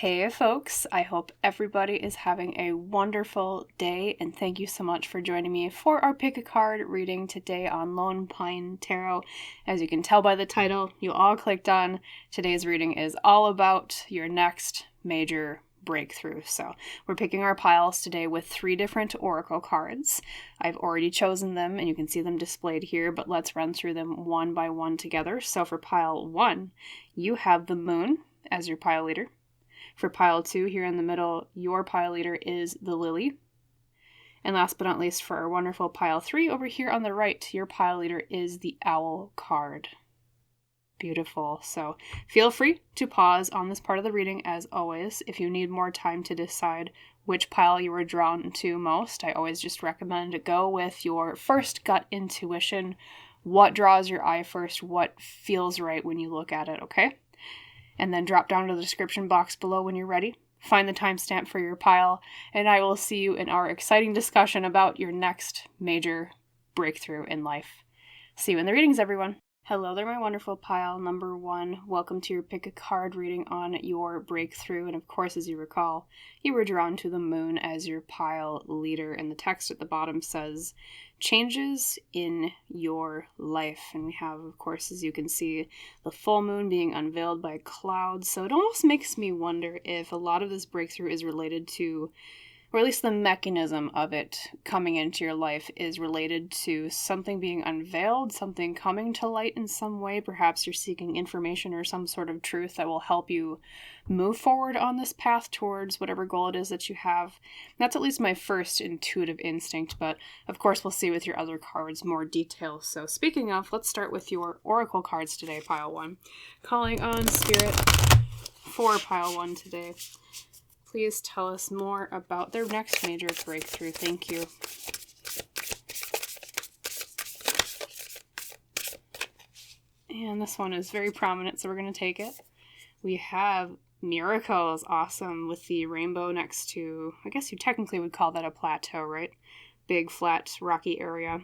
Hey folks, I hope everybody is having a wonderful day, and thank you so much for joining me for our Pick a Card reading today on Lone Pine Tarot. As you can tell by the title you all clicked on, today's reading is all about your next major breakthrough. So we're picking our piles today with 3 different oracle cards. I've already chosen them and you can see them displayed here, but let's run through them one by one together. So for pile 1, you have the Moon as your pile leader. For pile 2, here in the middle, your pile leader is the Lily. And last but not least, for our wonderful pile 3, over here on the right, your pile leader is the Owl card. Beautiful. So feel free to pause on this part of the reading as always. If you need more time to decide which pile you were drawn to most, I always just recommend to go with your first gut intuition. What draws your eye first? What feels right when you look at it, okay? And then drop down to the description box below when you're ready. Find the timestamp for your pile, and I will see you in our exciting discussion about your next major breakthrough in life. See you in the readings, everyone. Hello there, my wonderful pile number 1. Welcome to your Pick a Card reading on your breakthrough. And of course, as you recall, you were drawn to the Moon as your pile leader. And the text at the bottom says, changes in your life. And we have, of course, as you can see, the full moon being unveiled by clouds. So it almost makes me wonder if a lot of this breakthrough is related to, or at least the mechanism of it coming into your life is related to something being unveiled, something coming to light in some way. Perhaps you're seeking information or some sort of truth that will help you move forward on this path towards whatever goal it is that you have. That's at least my first intuitive instinct, but of course we'll see with your other cards more details. So speaking of, let's start with your oracle cards today, pile 1. Calling on Spirit for pile 1 today. Please tell us more about their next major breakthrough. Thank you. And this one is very prominent, so we're going to take it. We have Miracles, awesome, with the rainbow next to, I guess you technically would call that a plateau, right? Big, flat, rocky area.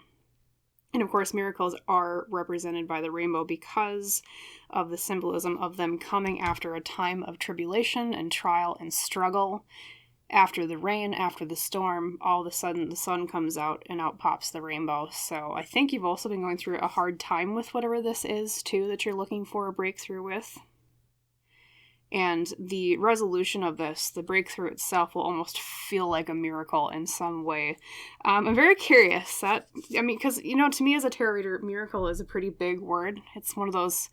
And of course, miracles are represented by the rainbow because of the symbolism of them coming after a time of tribulation and trial and struggle. After the rain, after the storm, all of a sudden the sun comes out and out pops the rainbow. So I think you've also been going through a hard time with whatever this is, too, that you're looking for a breakthrough with. And the resolution of this, the breakthrough itself, will almost feel like a miracle in some way. I'm very curious. Because, to me as a tarot reader, miracle is a pretty big word. It's one of those,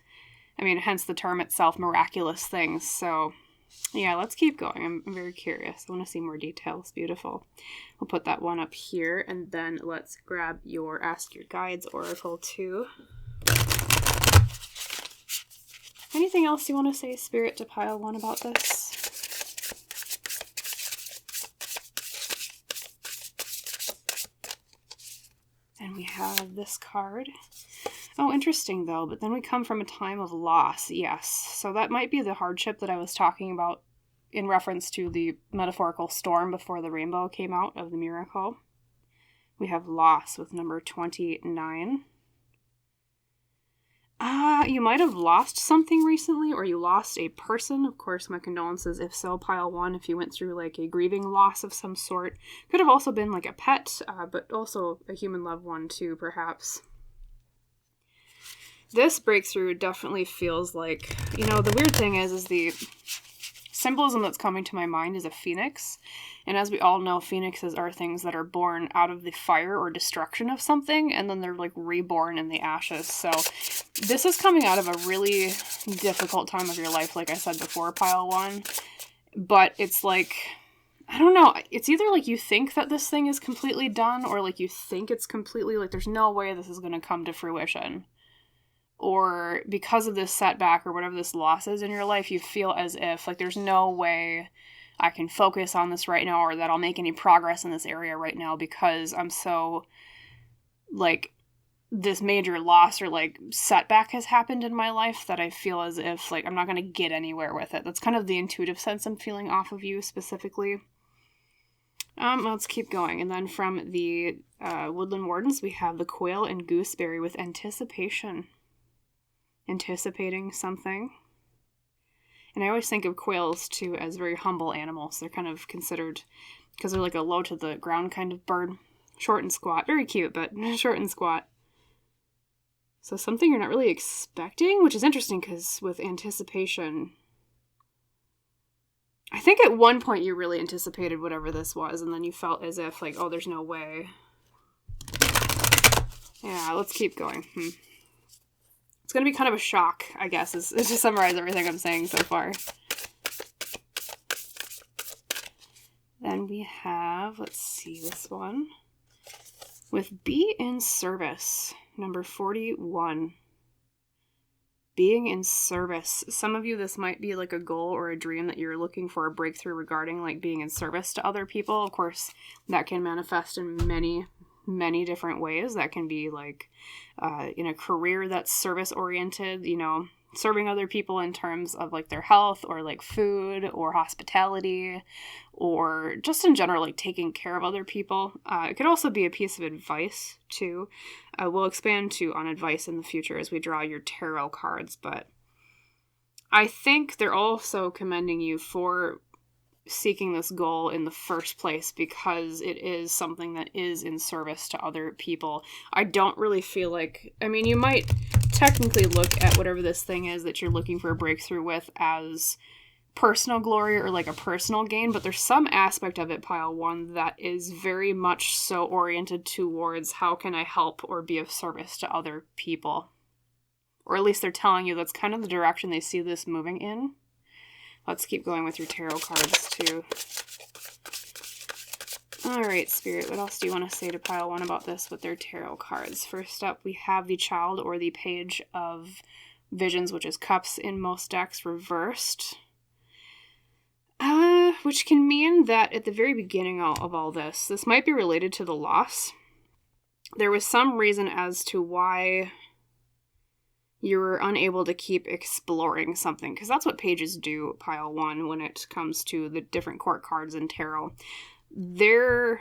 hence the term itself, miraculous things. So, yeah, let's keep going. I'm very curious. I want to see more details. Beautiful. We'll put that one up here, and then let's grab your Ask Your Guides Oracle, too. Anything else you want to say, Spirit, to pile 1 about this? And we have this card. Oh, interesting, though, but then we come from a time of loss, yes. So that might be the hardship that I was talking about in reference to the metaphorical storm before the rainbow came out of the miracle. We have loss with number 29. You might have lost something recently, or you lost a person. Of course, my condolences if so, pile 1, if you went through like a grieving loss of some sort. Could have also been like a pet, but also a human loved one too, perhaps. This breakthrough definitely feels like, the weird thing is the symbolism that's coming to my mind is a phoenix. And as we all know, phoenixes are things that are born out of the fire or destruction of something, and then they're like reborn in the ashes. So this is coming out of a really difficult time of your life, like I said before, pile 1. But it's like, I don't know, it's either like you think that this thing is completely done, or like you think it's completely, like there's no way this is going to come to fruition. Or because of this setback or whatever this loss is in your life, you feel as if like there's no way I can focus on this right now, or that I'll make any progress in this area right now because I'm so, like, this major loss or, like, setback has happened in my life that I feel as if, like, I'm not going to get anywhere with it. That's kind of the intuitive sense I'm feeling off of you specifically. Let's keep going. And then from the Woodland Wardens, we have the Quail and Gooseberry with anticipation. Anticipating something. And I always think of quails, too, as very humble animals. They're kind of considered, because they're like a low to the ground kind of bird. Short and squat. Very cute, but short and squat. So something you're not really expecting, which is interesting because with anticipation, I think at one point you really anticipated whatever this was, and then you felt as if, like, oh, there's no way. Yeah, let's keep going. It's going to be kind of a shock, I guess, is to summarize everything I'm saying so far. Then we have, let's see, this one. With Be in Service, number 41. Being in service. Some of you, this might be like a goal or a dream that you're looking for a breakthrough regarding, like being in service to other people. Of course, that can manifest in many different ways. That can be like in a career that's service oriented, you know, serving other people in terms of like their health or like food or hospitality or just in general like taking care of other people. It could also be a piece of advice too. We'll expand on advice in the future as we draw your tarot cards, but I think they're also commending you for seeking this goal in the first place because it is something that is in service to other people. I don't really feel like, I mean, you might technically look at whatever this thing is that you're looking for a breakthrough with as personal glory or like a personal gain, but there's some aspect of it, pile one, that is very much so oriented towards how can I help or be of service to other people. Or at least they're telling you that's kind of the direction they see this moving in. Let's keep going with your tarot cards, too. All right, Spirit, what else do you want to say to pile one about this with their tarot cards? First up, we have the Child or the Page of Visions, which is Cups in most decks, reversed. Which can mean that at the very beginning of all this might be related to the loss. There was some reason as to why you were unable to keep exploring something, because that's what pages do, pile one, when it comes to the different court cards in tarot. They're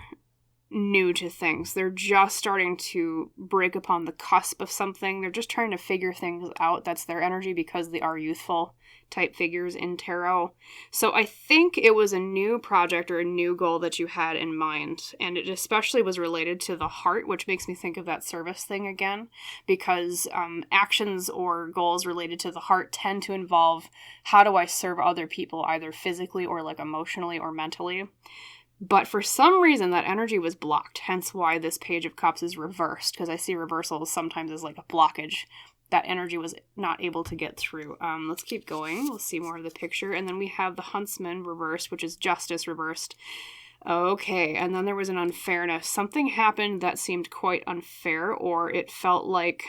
new to things. They're just starting to break upon the cusp of something. They're just trying to figure things out. That's their energy because they are youthful type figures in tarot. So I think it was a new project or a new goal that you had in mind. And it especially was related to the heart, which makes me think of that service thing again, because actions or goals related to the heart tend to involve how do I serve other people, either physically or like emotionally or mentally. But for some reason, that energy was blocked, hence why this Page of Cups is reversed, because I see reversals sometimes as like a blockage. That energy was not able to get through. Let's keep going. We'll see more of the picture. And then we have the Huntsman reversed, which is Justice reversed. Okay, and then there was an unfairness. Something happened that seemed quite unfair, or it felt like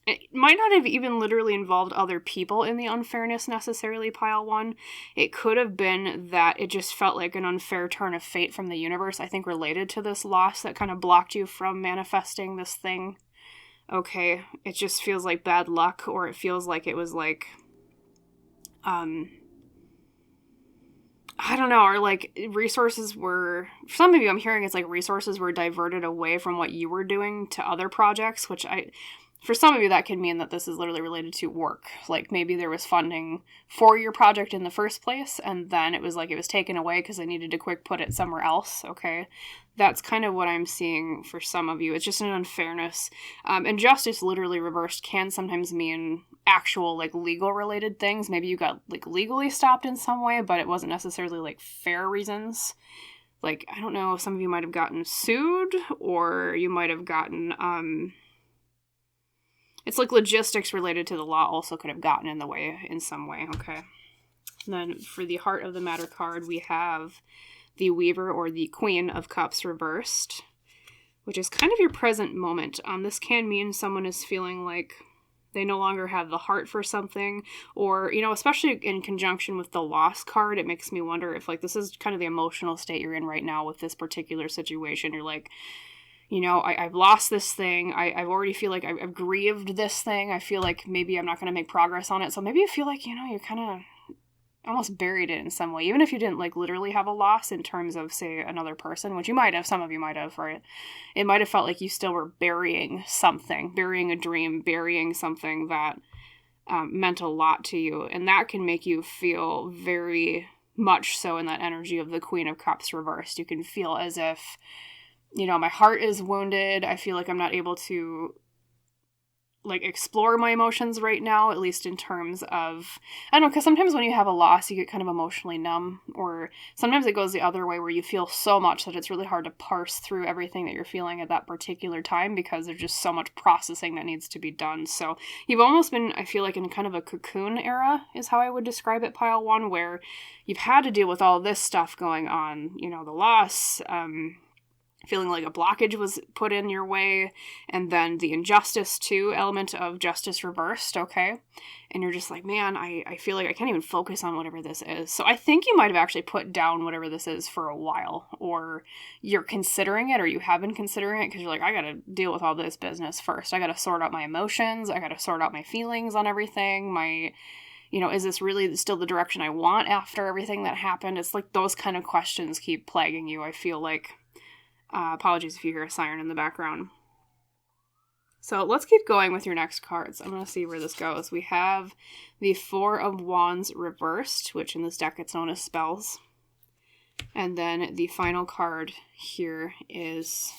it might not have even literally involved other people in the unfairness necessarily, pile one. It could have been that it just felt like an unfair turn of fate from the universe, I think related to this loss that kind of blocked you from manifesting this thing. Okay, it just feels like bad luck, or it feels like it was like, I don't know, or like resources were, for some of you I'm hearing it's like resources were diverted away from what you were doing to other projects, which for some of you, that can mean that this is literally related to work. Like, maybe there was funding for your project in the first place, and then it was like it was taken away because they needed to quick put it somewhere else, okay? That's kind of what I'm seeing for some of you. It's just an unfairness. And justice literally reversed can sometimes mean actual, like, legal-related things. Maybe you got, like, legally stopped in some way, but it wasn't necessarily, like, fair reasons. Like, I don't know, some of you might have gotten sued, or you might have gotten, it's like logistics related to the law also could have gotten in the way in some way, okay? And then for the Heart of the Matter card, we have the Weaver or the Queen of Cups reversed, which is kind of your present moment. This can mean someone is feeling like they no longer have the heart for something, or, you know, especially in conjunction with the loss card, it makes me wonder if, like, this is kind of the emotional state you're in right now with this particular situation. You're like, you know, I've lost this thing. I already feel like I've grieved this thing. I feel like maybe I'm not going to make progress on it. So maybe you feel like, you know, you're kind of almost buried it in some way. Even if you didn't, like, literally have a loss in terms of, say, another person, which you might have. Some of you might have, right? It might have felt like you still were burying something, burying a dream, burying something that meant a lot to you. And that can make you feel very much so in that energy of the Queen of Cups reversed. You can feel as if, my heart is wounded. I feel like I'm not able to explore my emotions right now, at least in terms of, I don't know, because sometimes when you have a loss, you get kind of emotionally numb, or sometimes it goes the other way where you feel so much that it's really hard to parse through everything that you're feeling at that particular time because there's just so much processing that needs to be done. So you've almost been, I feel like, in kind of a cocoon era is how I would describe it, pile one, where you've had to deal with all this stuff going on, the loss, feeling like a blockage was put in your way, and then the injustice too, element of justice reversed, okay? And you're just like, man, I feel like I can't even focus on whatever this is. So I think you might have actually put down whatever this is for a while, or you're considering it, or you have been considering it, because you're like, I gotta deal with all this business first. I gotta sort out my emotions, I gotta sort out my feelings on everything, is this really still the direction I want after everything that happened? It's like those kind of questions keep plaguing you, I feel like. Apologies if you hear a siren in the background. So let's keep going with your next cards. I'm going to see where this goes. We have the Four of Wands reversed, which in this deck it's known as spells. And then the final card here is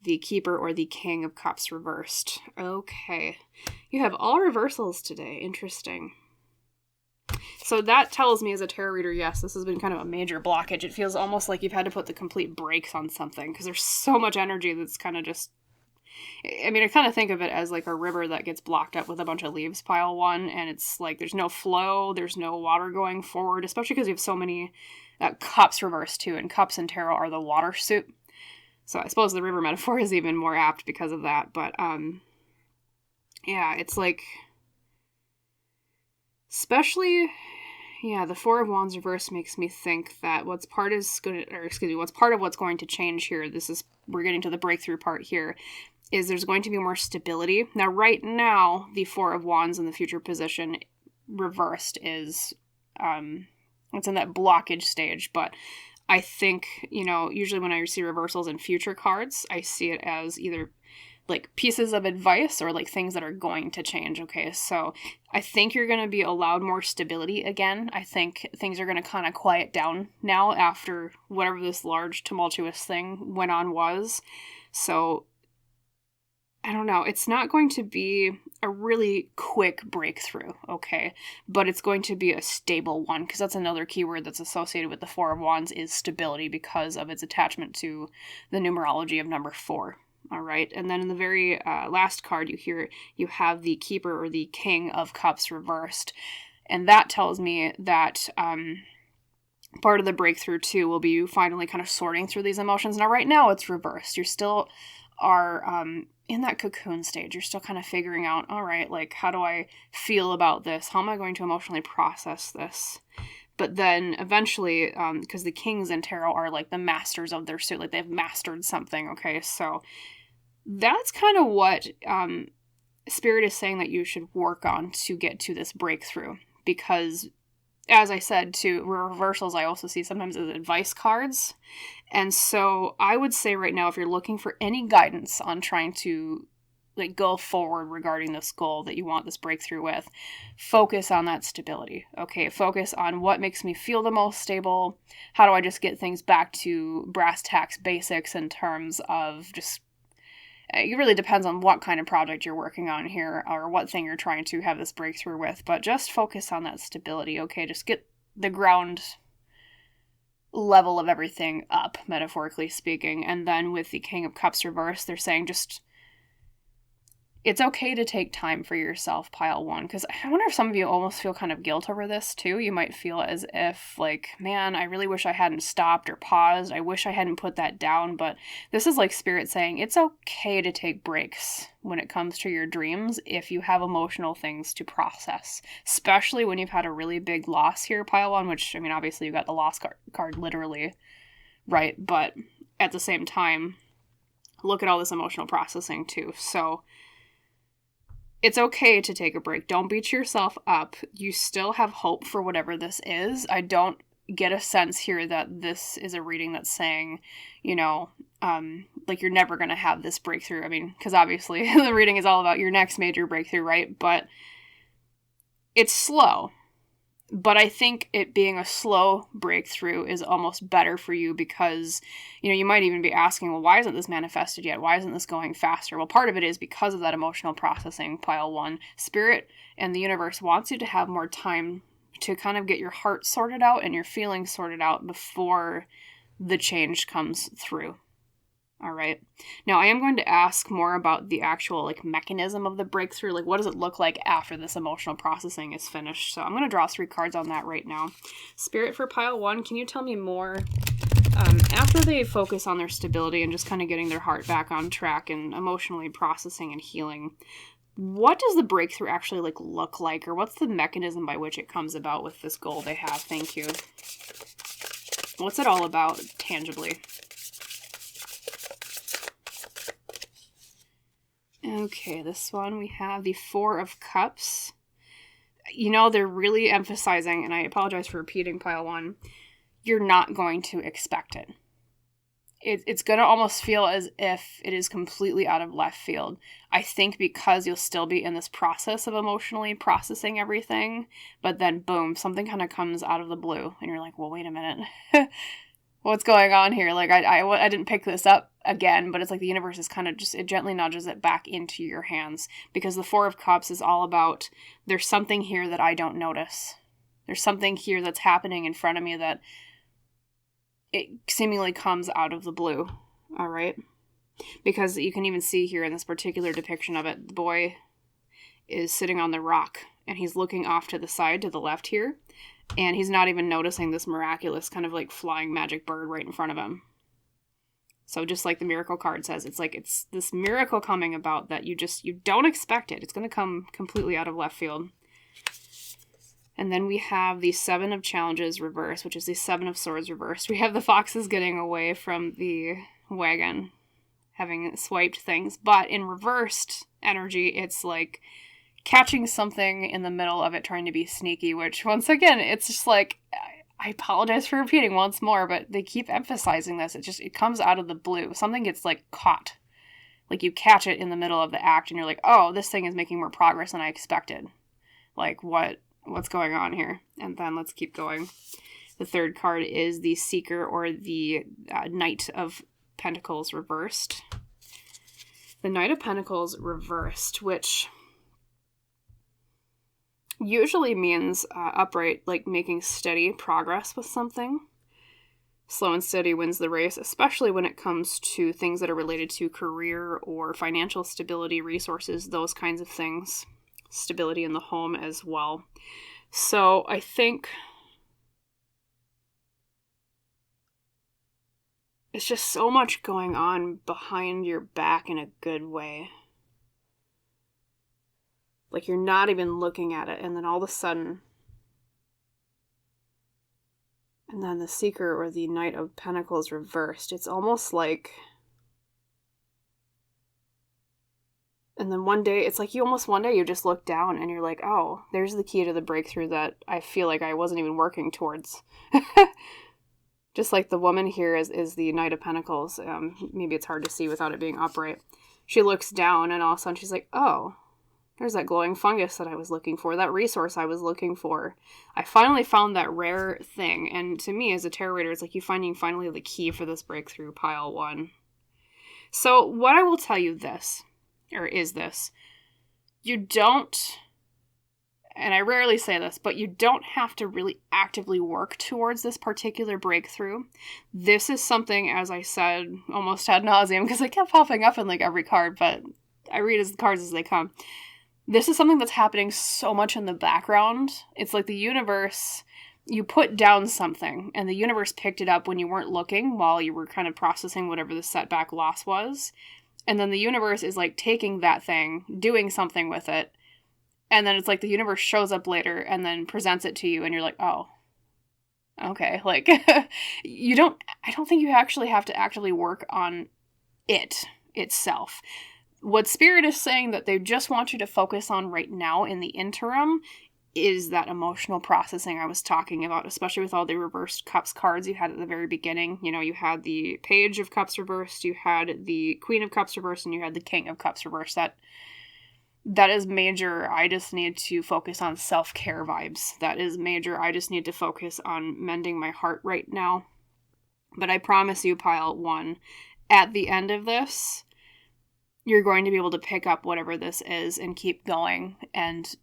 the Keeper or the King of Cups reversed. Okay. You have all reversals today. Interesting. So that tells me as a tarot reader, yes, this has been kind of a major blockage. It feels almost like you've had to put the complete brakes on something because there's so much energy that's kind of just... I mean, I kind of think of it as like a river that gets blocked up with a bunch of leaves, pile one, and it's like there's no flow, there's no water going forward, especially because you have so many cups reversed too, and cups in tarot are the water suit. So I suppose the river metaphor is even more apt because of that, but yeah, it's like... Especially, the Four of Wands reverse makes me think that what's part of what's going to change here, we're getting to the breakthrough part here, is there's going to be more stability. Now, right now, the Four of Wands in the future position reversed is, it's in that blockage stage, but I think, usually when I see reversals in future cards, I see it as either like pieces of advice or like things that are going to change. Okay, so I think you're going to be allowed more stability again. I think things are going to kind of quiet down now after whatever this large tumultuous thing went on was. So I don't know, it's not going to be a really quick breakthrough, okay, but it's going to be a stable one, because that's another keyword that's associated with the Four of Wands is stability because of its attachment to the numerology of number 4. All right, and then in the very last card you have the Keeper or the King of Cups reversed, and that tells me that part of the breakthrough too will be you finally kind of sorting through these emotions. Now, right now it's reversed. You still are in that cocoon stage. You're still kind of figuring out, all right, like, how do I feel about this? How am I going to emotionally process this? But then eventually, because the kings in tarot are like the masters of their suit, like they've mastered something, okay? So that's kind of what Spirit is saying that you should work on to get to this breakthrough. Because, as I said, to reversals, I also see sometimes as advice cards. And so I would say right now, if you're looking for any guidance on trying to like go forward regarding this goal that you want this breakthrough with, focus on that stability. Okay, focus on what makes me feel the most stable. How do I just get things back to brass tacks basics in terms of just, it really depends on what kind of project you're working on here or what thing you're trying to have this breakthrough with, but just focus on that stability. Okay, just get the ground level of everything up, metaphorically speaking. And then with the King of Cups reverse, they're saying just, it's okay to take time for yourself, pile one, because I wonder if some of you almost feel kind of guilt over this too. You might feel as if, like, man, I really wish I hadn't stopped or paused. I wish I hadn't put that down. But this is like Spirit saying it's okay to take breaks when it comes to your dreams if you have emotional things to process, especially when you've had a really big loss here, pile one, which, I mean, obviously you got the loss card literally, right? But at the same time, look at all this emotional processing too. So it's okay to take a break. Don't beat yourself up. You still have hope for whatever this is. I don't get a sense here that this is a reading that's saying, like you're never going to have this breakthrough. I mean, because obviously the reading is all about your next major breakthrough, right? But it's slow. But I think it being a slow breakthrough is almost better for you because, you might even be asking, well, why isn't this manifested yet? Why isn't this going faster? Well, part of it is because of that emotional processing, pile 1. Spirit and the universe wants you to have more time to kind of get your heart sorted out and your feelings sorted out before the change comes through. All right. Now, I am going to ask more about the actual mechanism of the breakthrough. What does it look like after this emotional processing is finished? So I'm going to draw 3 cards on that right now. Spirit for pile 1, can you tell me more? After they focus on their stability and just kind of getting their heart back on track and emotionally processing and healing, what does the breakthrough actually look like? Or what's the mechanism by which it comes about with this goal they have? Thank you. What's it all about tangibly? Okay, this one we have the 4 of Cups. They're really emphasizing, and I apologize for repeating pile 1, you're not going to expect it. It's going to almost feel as if it is completely out of left field. I think because you'll still be in this process of emotionally processing everything, but then boom, something kind of comes out of the blue, and you're like, well, wait a minute. What's going on here? I didn't pick this up again, but it's the universe is kind of it gently nudges it back into your hands, because the 4 of Cups is all about, there's something here that I don't notice. There's something here that's happening in front of me that it seemingly comes out of the blue. All right. Because you can even see here in this particular depiction of it, the boy is sitting on the rock and he's looking off to the side to the left here. And he's not even noticing this miraculous kind of flying magic bird right in front of him. So just like the miracle card says, it's this miracle coming about that you don't expect it. It's going to come completely out of left field. And then we have the 7 of Challenges reversed, which is the 7 of Swords reversed. We have the foxes getting away from the wagon, having swiped things. But in reversed energy, it's catching something in the middle of it, trying to be sneaky, which once again, it's just I apologize for repeating once more, but they keep emphasizing this. It comes out of the blue. Something gets caught. You catch it in the middle of the act and you're like, oh, this thing is making more progress than I expected. What's going on here? And then let's keep going. The 3rd card is the Seeker, or the Knight of Pentacles reversed. The Knight of Pentacles reversed, which usually means upright, making steady progress with something. Slow and steady wins the race, especially when it comes to things that are related to career or financial stability, resources, those kinds of things. Stability in the home as well. So I think it's just so much going on behind your back in a good way. You're not even looking at it, and then all of a sudden, and then the Seeker, or the Knight of Pentacles reversed. It's almost and then one day, it's one day you just look down and you're like, oh, there's the key to the breakthrough that I feel I wasn't even working towards. Just like the woman here is the Knight of Pentacles. Maybe it's hard to see without it being upright. She looks down and all of a sudden she's like, oh, there's that glowing fungus that I was looking for, that resource I was looking for. I finally found that rare thing. And to me, as a tarot reader, it's you finding finally the key for this breakthrough, pile 1. So what I will tell you is this, you don't, and I rarely say this, but you don't have to really actively work towards this particular breakthrough. This is something, as I said, almost ad nauseum, because it kept popping up in every card, but I read the cards as they come. This is something that's happening so much in the background. It's the universe, you put down something, and the universe picked it up when you weren't looking, while you were kind of processing whatever the setback loss was. And then the universe is taking that thing, doing something with it. And then it's the universe shows up later and then presents it to you. And you're like, oh, okay. I don't think you actually have to actively work on it itself. What Spirit is saying that they just want you to focus on right now in the interim is that emotional processing I was talking about, especially with all the reversed Cups cards you had at the very beginning. You had the Page of Cups reversed, you had the Queen of Cups reversed, and you had the King of Cups reversed. That that is major. I just need to focus on self-care vibes. That is major. I just need to focus on mending my heart right now. But I promise you, pile 1, at the end of this, you're going to be able to pick up whatever this is and keep going and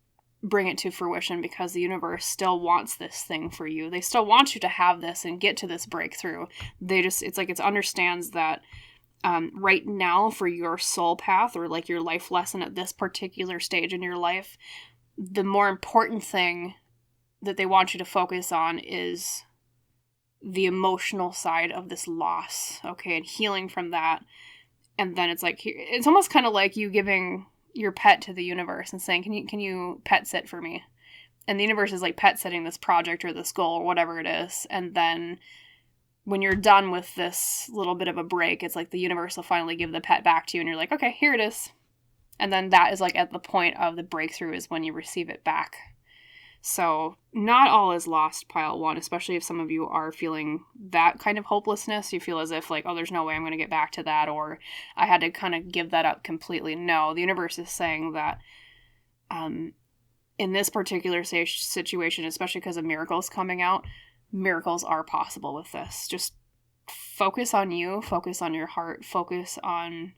bring it to fruition, because the universe still wants this thing for you. They still want you to have this and get to this breakthrough. It's like it understands that right now for your soul path, or like your life lesson at this particular stage in your life, the more important thing that they want you to focus on is the emotional side of this loss, okay, and healing from that. And then it's almost kind of like you giving your pet to the universe and saying, can you pet sit for me? And the universe is like pet sitting this project or this goal or whatever it is. And then when you're done with this little bit of a break, it's like the universe will finally give the pet back to you, and you're like, okay, here it is. And then that is like at the point of the breakthrough is when you receive it back. So not all is lost, pile 1, especially if some of you are feeling that kind of hopelessness. You feel as if like, oh, there's no way I'm going to get back to that, or I had to kind of give that up completely. No, the universe is saying that in this particular situation, especially because of miracles coming out, miracles are possible with this. Just focus on you, focus on your heart, focus on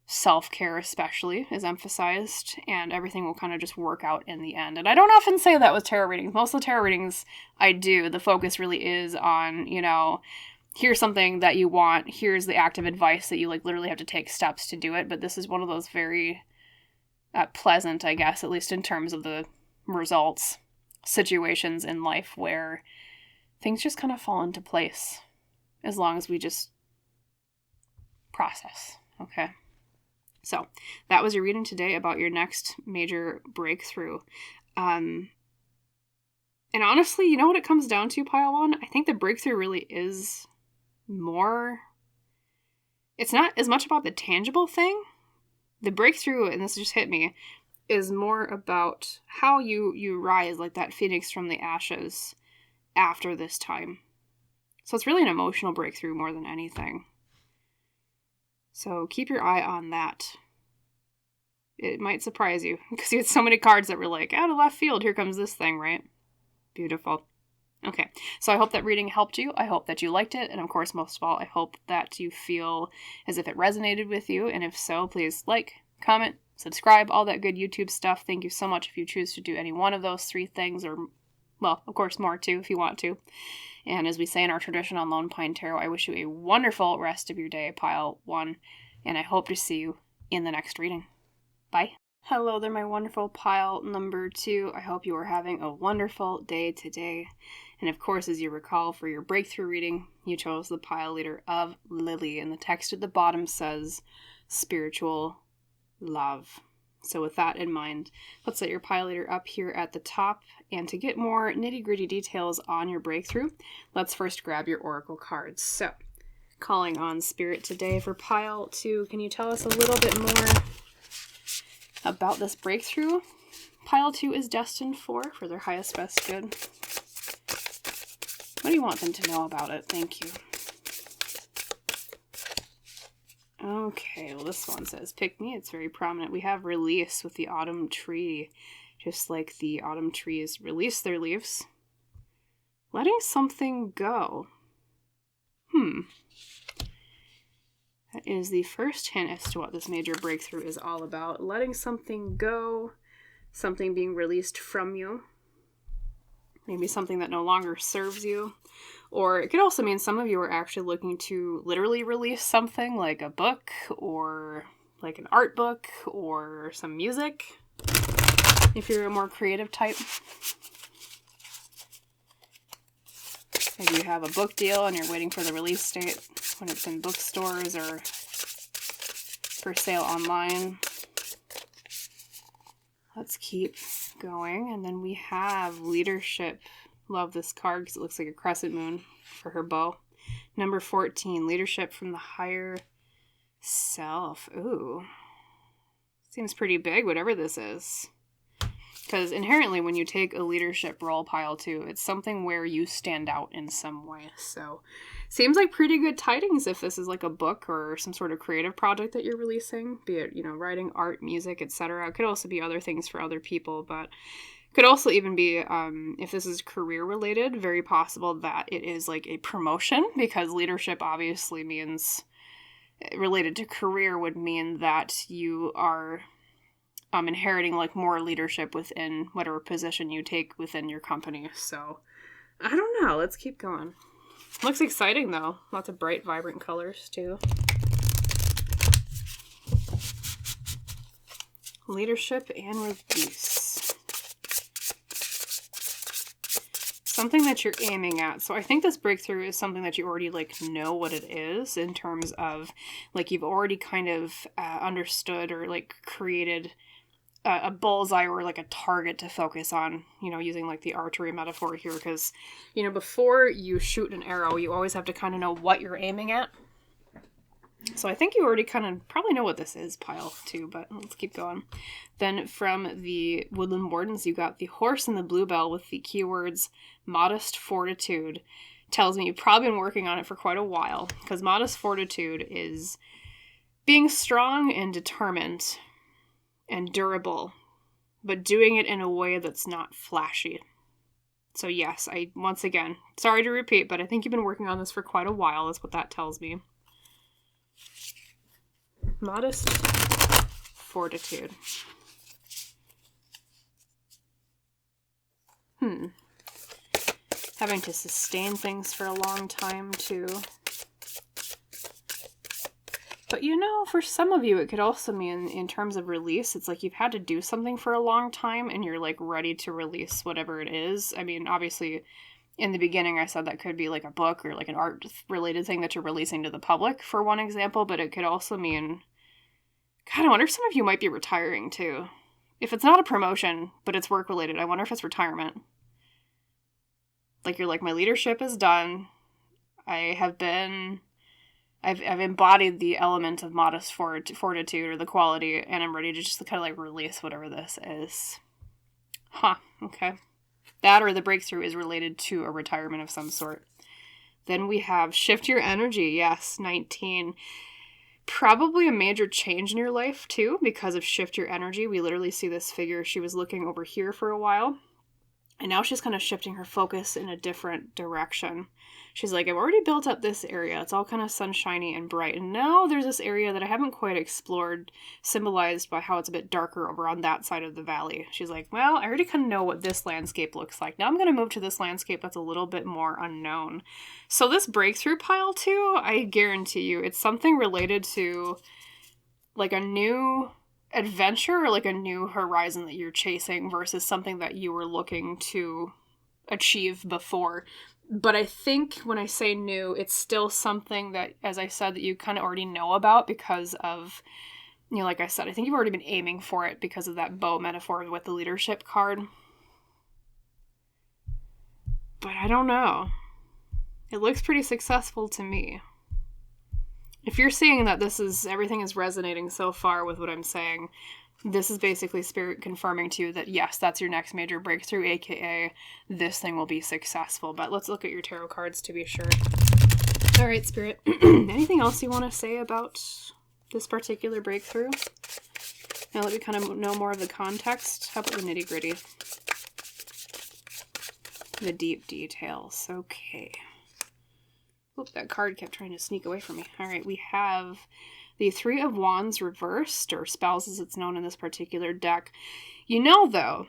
self-care especially is emphasized, and everything will kind of just work out in the end. And I don't often say that with tarot readings. Most of the tarot readings I do, the focus really is on, here's something that you want, here's the active advice that you like literally have to take steps to do it. But this is one of those very pleasant, I guess, at least in terms of the results, situations in life where things just kind of fall into place as long as we just process, okay? So that was your reading today about your next major breakthrough. And honestly, you know what it comes down to, pile 1? I think the breakthrough really is more, it's not as much about the tangible thing. The breakthrough, and this just hit me, is more about how you rise like that phoenix from the ashes after this time. So it's really an emotional breakthrough more than anything. So keep your eye on that. It might surprise you, because you had so many cards that were like, out of left field, here comes this thing, right? Beautiful. Okay, so I hope that reading helped you. I hope that you liked it. And of course, most of all, I hope that you feel as if it resonated with you. And if so, please like, comment, subscribe, all that good YouTube stuff. Thank you so much if you choose to do any one of those 3 things, or, well, of course, more too, if you want to. And as we say in our tradition on Lone Pine Tarot, I wish you a wonderful rest of your day, pile 1, and I hope to see you in the next reading. Bye. Hello there, my wonderful pile number 2. I hope you are having a wonderful day today. And of course, as you recall, for your breakthrough reading, you chose the pile leader of Lily, and the text at the bottom says, spiritual love. So with that in mind, let's set your pile leader up here at the top. And to get more nitty-gritty details on your breakthrough, let's first grab your oracle cards. So, calling on Spirit today for pile 2, can you tell us a little bit more about this breakthrough pile 2 is destined for their highest best good? What do you want them to know about it? Thank you. Okay, well, this one says, pick me. It's very prominent. We have release with the autumn tree. Just like the autumn trees release their leaves. Letting something go. That is the first hint as to what this major breakthrough is all about. Letting something go. Something being released from you. Maybe something that no longer serves you. Or it could also mean some of you are actually looking to literally release something, like a book, or like an art book, or some music, if you're a more creative type. Maybe you have a book deal and you're waiting for the release date when it's in bookstores or for sale online. Let's keep going. And then we have leadership. Love this card because it looks like a crescent moon for her bow. Number 14, leadership from the higher self. Ooh. Seems pretty big, whatever this is. Because inherently, when you take a leadership role, pile 2, it's something where you stand out in some way. So, seems like pretty good tidings if this is like a book or some sort of creative project that you're releasing, be it, writing, art, music, etc. It could also be other things for other people, but could also even be, if this is career related, very possible that it is like a promotion, because leadership obviously means, related to career would mean that you are inheriting like more leadership within whatever position you take within your company. So I don't know. Let's keep going. Looks exciting though. Lots of bright, vibrant colors too. Leadership and release. Something that you're aiming at. So I think this breakthrough is something that you already like know what it is, in terms of like you've already kind of understood or like created a bullseye or like a target to focus on, using like the archery metaphor here, because, before you shoot an arrow, you always have to kind of know what you're aiming at. So I think you already kind of probably know what this is, pile 2, but let's keep going. Then from the Woodland Wardens, you got the horse and the bluebell with the keywords modest fortitude. Tells me you've probably been working on it for quite a while, because modest fortitude is being strong and determined and durable, but doing it in a way that's not flashy. So yes, once again, sorry to repeat, but I think you've been working on this for quite a while. That's what that tells me. Modest fortitude. Having to sustain things for a long time too. But for some of you, it could also mean in terms of release, it's like you've had to do something for a long time and you're like ready to release whatever it is. I mean, obviously, in the beginning, I said that could be like a book or like an art related thing that you're releasing to the public for one example, but it could also mean, God, I wonder if some of you might be retiring too. If it's not a promotion, but it's work related, I wonder if it's retirement. Like you're like, my leadership is done. I've embodied the element of modest fortitude or the quality, and I'm ready to just kind of like release whatever this is. Okay. That or the breakthrough is related to a retirement of some sort. Then we have shift your energy. Yes, 19. Probably a major change in your life too, because of shift your energy. We literally see this figure. She was looking over here for a while, and now she's kind of shifting her focus in a different direction. She's like, I've already built up this area. It's all kind of sunshiny and bright. And now there's this area that I haven't quite explored, symbolized by how it's a bit darker over on that side of the valley. She's like, well, I already kind of know what this landscape looks like. Now I'm going to move to this landscape that's a little bit more unknown. So this breakthrough pile 2, I guarantee you, it's something related to like a new adventure or like a new horizon that you're chasing versus something that you were looking to achieve before. But I think when I say new, it's still something that, as I said, that you kind of already know about because of, like I said, I think you've already been aiming for it because of that bow metaphor with the leadership card. But I don't know. It looks pretty successful to me. If you're seeing that everything is resonating so far with what I'm saying, this is basically Spirit confirming to you that yes, that's your next major breakthrough, aka this thing will be successful. But let's look at your tarot cards to be sure. All right, Spirit. Anything else you want to say about this particular breakthrough? Now that we kind of know more of the context, how about the nitty-gritty? The deep details. Okay. Oop, that card kept trying to sneak away from me. All right, we have the Three of Wands reversed, or Spells as it's known in this particular deck. Though,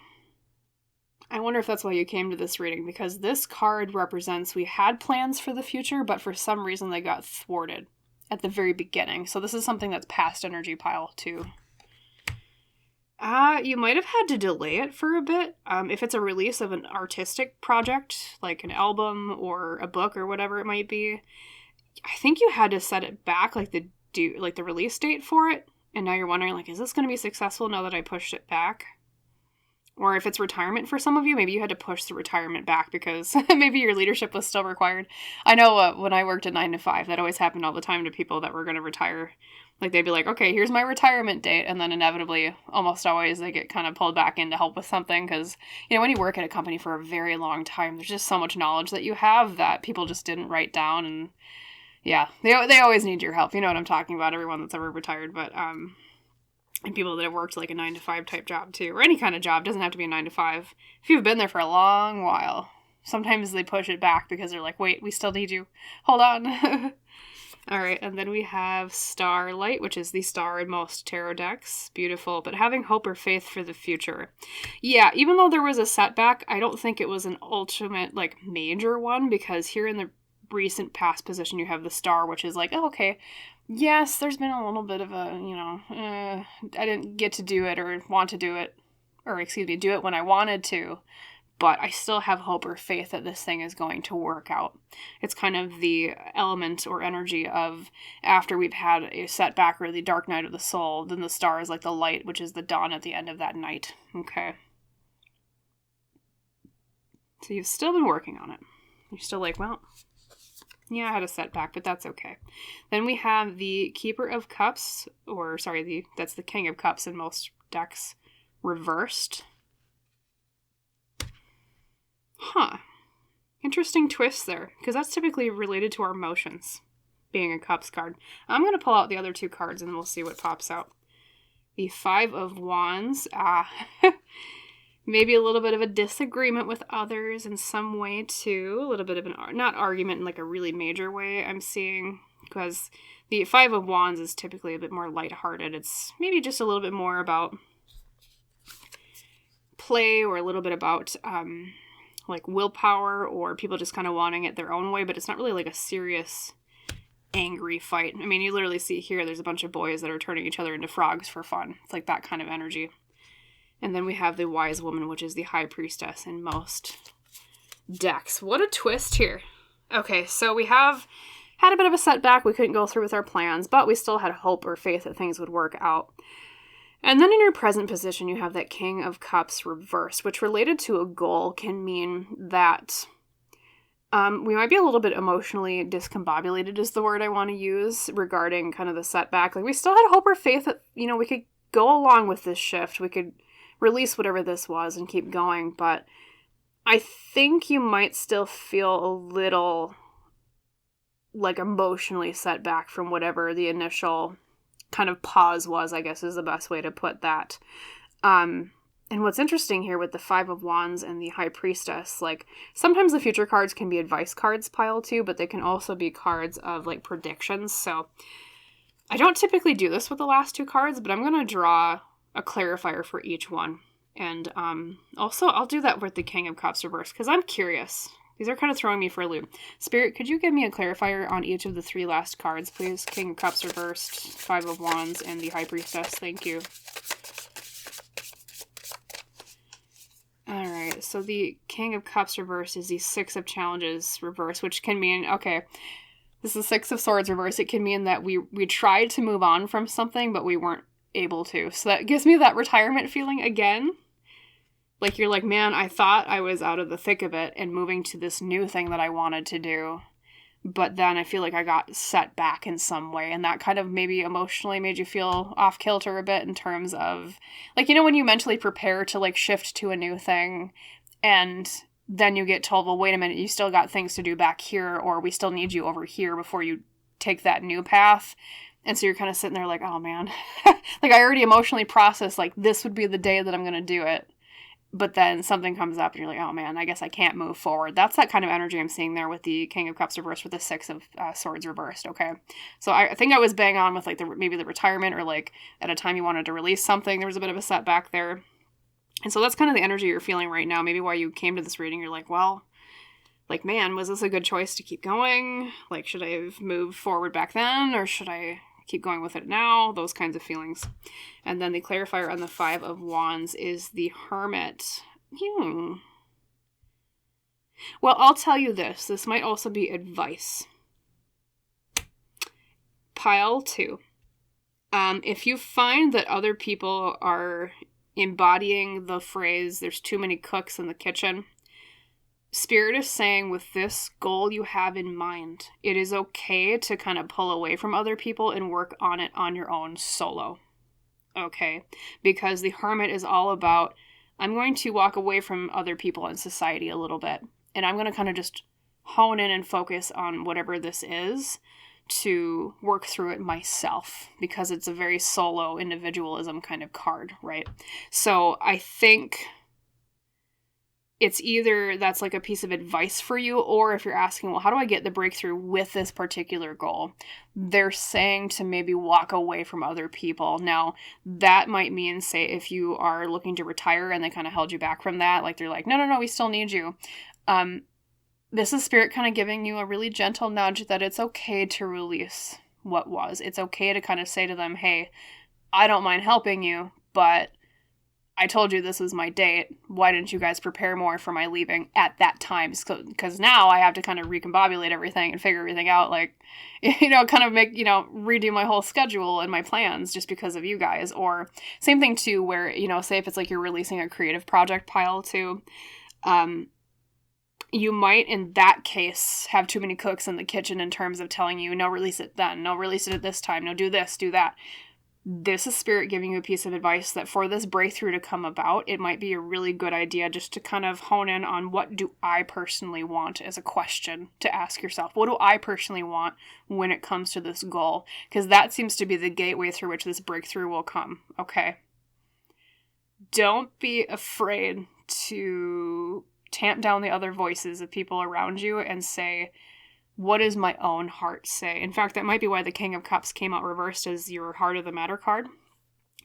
I wonder if that's why you came to this reading, because this card represents we had plans for the future, but for some reason they got thwarted at the very beginning. So this is something that's past energy pile 2. You might have had to delay it for a bit. If it's a release of an artistic project, like an album or a book or whatever it might be, I think you had to set it back, like the release date for it. And now you're wondering, like, is this going to be successful now that I pushed it back? Or if it's retirement for some of you, maybe you had to push the retirement back because maybe your leadership was still required. I know when I worked at 9 to 5, that always happened all the time to people that were going to retire. Like, they'd be like, okay, here's my retirement date. And then inevitably, almost always, they get kind of pulled back in to help with something. Because, when you work at a company for a very long time, there's just so much knowledge that you have that people just didn't write down. And yeah, they always need your help. You know what I'm talking about, everyone that's ever retired. But, and people that have worked like a 9-to-5 type job too, or any kind of job, doesn't have to be a 9-to-5. If you've been there for a long while, sometimes they push it back because they're like, wait, we still need you. Hold on. All right, and then we have Starlight, which is the star in most tarot decks. Beautiful, but having hope or faith for the future. Yeah, even though there was a setback, I don't think it was an ultimate, like, major one, because here in the recent past position, you have the star, which is like, oh, okay, yes, there's been a little bit of a, I didn't get to do it or want to do it, or do it when I wanted to. But I still have hope or faith that this thing is going to work out. It's kind of the element or energy of after we've had a setback or the dark night of the soul, then the star is like the light, which is the dawn at the end of that night. Okay. So you've still been working on it. You're still like, well, yeah, I had a setback, but that's okay. Then we have the Keeper of Cups, that's the King of Cups in most decks, reversed. Huh. Interesting twist there, because that's typically related to our emotions, being a Cups card. I'm going to pull out the other 2 cards and then we'll see what pops out. The 5 of Wands. Maybe a little bit of a disagreement with others in some way too. A little bit of not argument in like a really major way I'm seeing, because the 5 of Wands is typically a bit more lighthearted. It's maybe just a little bit more about play, or a little bit about like willpower, or people just kind of wanting it their own way, but it's not really like a serious angry fight. I mean, you literally see here there's a bunch of boys that are turning each other into frogs for fun. It's like that kind of energy. And then we have the Wise Woman, which is the High Priestess in most decks. What a twist here. Okay, so we have had a bit of a setback. We couldn't go through with our plans, but we still had hope or faith that things would work out. And then in your present position, you have that King of Cups reversed, which related to a goal can mean that we might be a little bit emotionally discombobulated is the word I want to use regarding kind of the setback. Like, we still had hope or faith that, we could go along with this shift. We could release whatever this was and keep going. But I think you might still feel a little like emotionally set back from whatever the initial kind of pause was, I guess is the best way to put that. And what's interesting here with the 5 of Wands and the High Priestess, like, sometimes the future cards can be advice cards piled too, but they can also be cards of like predictions. So I don't typically do this with the last 2 cards, but I'm going to draw a clarifier for each one. And also I'll do that with the King of Cups reversed, because I'm curious. These are kind of throwing me for a loop. Spirit, could you give me a clarifier on each of the 3 last cards, please? King of Cups reversed, 5 of Wands, and the High Priestess. Thank you. Alright, so the King of Cups reversed is the 6 of Challenges reversed, which can mean, okay, this is 6 of Swords reversed. It can mean that we tried to move on from something, but we weren't able to. So that gives me that retirement feeling again. Like, you're like, man, I thought I was out of the thick of it and moving to this new thing that I wanted to do. But then I feel like I got set back in some way. And that kind of maybe emotionally made you feel off kilter a bit in terms of, like, when you mentally prepare to, like, shift to a new thing and then you get told, well, wait a minute, you still got things to do back here, or we still need you over here before you take that new path. And so you're kind of sitting there like, oh, man. Like, I already emotionally processed, like, this would be the day that I'm going to do it. But then something comes up and you're like, oh man, I guess I can't move forward. That's that kind of energy I'm seeing there with the King of Cups reversed with the 6 of Swords reversed, okay? So I think I was bang on with like maybe the retirement, or like at a time you wanted to release something, there was a bit of a setback there. And so that's kind of the energy you're feeling right now. Maybe why you came to this reading, you're like, well, like, man, was this a good choice to keep going? Like, should I have moved forward back then, or should I keep going with it now? Those kinds of feelings. And then the clarifier on the 5 of Wands is the Hermit. Well, I'll tell you this. This might also be advice. Pile 2. If you find that other people are embodying the phrase, there's too many cooks in the kitchen, Spirit is saying with this goal you have in mind, it is okay to kind of pull away from other people and work on it on your own solo. Okay? Because the Hermit is all about, I'm going to walk away from other people in society a little bit. And I'm going to kind of just hone in and focus on whatever this is to work through it myself, because it's a very solo individualism kind of card, right? So I think it's either that's like a piece of advice for you, or if you're asking, well, how do I get the breakthrough with this particular goal? They're saying to maybe walk away from other people. Now, that might mean, say, if you are looking to retire and they kind of held you back from that, like they're like, no, we still need you. This is Spirit kind of giving you a really gentle nudge that it's okay to release what was. It's okay to kind of say to them, hey, I don't mind helping you, but I told you this was my date. Why didn't you guys prepare more for my leaving at that time? Because now I have to kind of recombobulate everything and figure everything out. Like, kind of make, redo my whole schedule and my plans just because of you guys. Or same thing too, where, say if it's like you're releasing a creative project pile too, you might, in that case, have too many cooks in the kitchen in terms of telling you, no, release it then. No, release it at this time. No, do this, do that. This is Spirit giving you a piece of advice that for this breakthrough to come about, it might be a really good idea just to kind of hone in on, what do I personally want, as a question to ask yourself. What do I personally want when it comes to this goal? Because that seems to be the gateway through which this breakthrough will come, okay? Don't be afraid to tamp down the other voices of people around you and say, what does my own heart say? In fact, that might be why the King of Cups came out reversed as your Heart of the Matter card,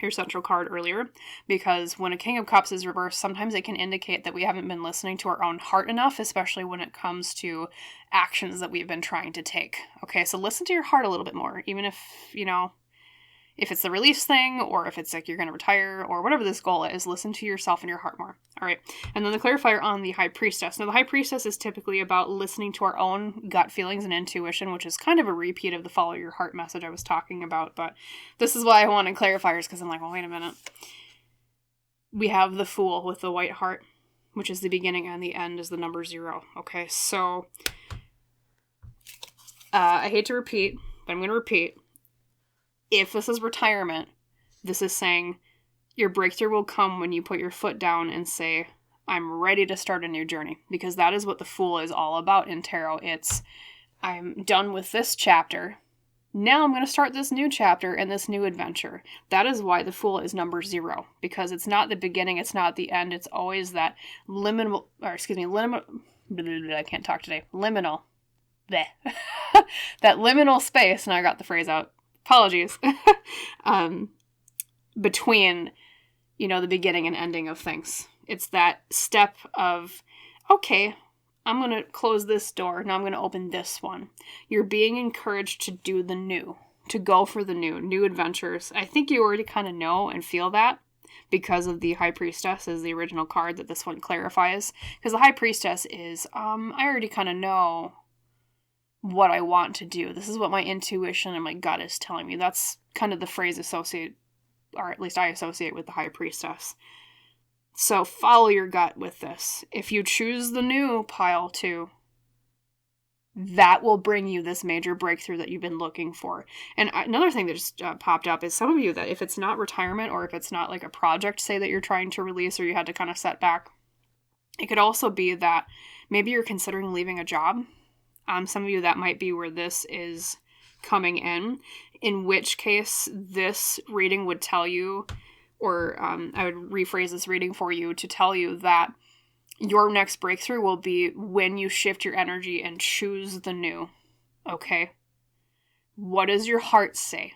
your central card earlier, because when a King of Cups is reversed, sometimes it can indicate that we haven't been listening to our own heart enough, especially when it comes to actions that we've been trying to take. Okay, so listen to your heart a little bit more, even if, if it's the release thing, or if it's like you're going to retire, or whatever this goal is, listen to yourself and your heart more. All right. And then the clarifier on the High Priestess. Now, the High Priestess is typically about listening to our own gut feelings and intuition, which is kind of a repeat of the follow your heart message I was talking about. But this is why I wanted clarifiers, because I'm like, well, wait a minute. We have the Fool with the white heart, which is the beginning, and the end is the number 0. Okay, so I hate to repeat, but I'm going to repeat. If this is retirement, this is saying your breakthrough will come when you put your foot down and say, I'm ready to start a new journey. Because that is what the Fool is all about in tarot. It's, I'm done with this chapter. Now I'm going to start this new chapter and this new adventure. That is why the Fool is number 0. Because it's not the beginning, it's not the end. It's always that liminal, I can't talk today. Liminal. Bleh. That liminal space, and I got the phrase out. Apologies. Between, the beginning and ending of things. It's that step of, okay, I'm going to close this door. Now I'm going to open this one. You're being encouraged to do the new, to go for the new adventures. I think you already kind of know and feel that because of the High Priestess as the original card that this one clarifies. Because the High Priestess is, I already kind of know what I want to do. This is what my intuition and my gut is telling me. That's kind of the phrase associated, or at least I associate with the High Priestess. So follow your gut with this. If you choose the new pile 2, that will bring you this major breakthrough that you've been looking for. And another thing that just popped up is some of you that if it's not retirement, or if it's not like a project, say, that you're trying to release, or you had to kind of set back, it could also be that maybe you're considering leaving a job. Some of you, that might be where this is coming in which case this reading would tell you, or I would rephrase this reading for you to tell you that your next breakthrough will be when you shift your energy and choose the new. Okay? What does your heart say?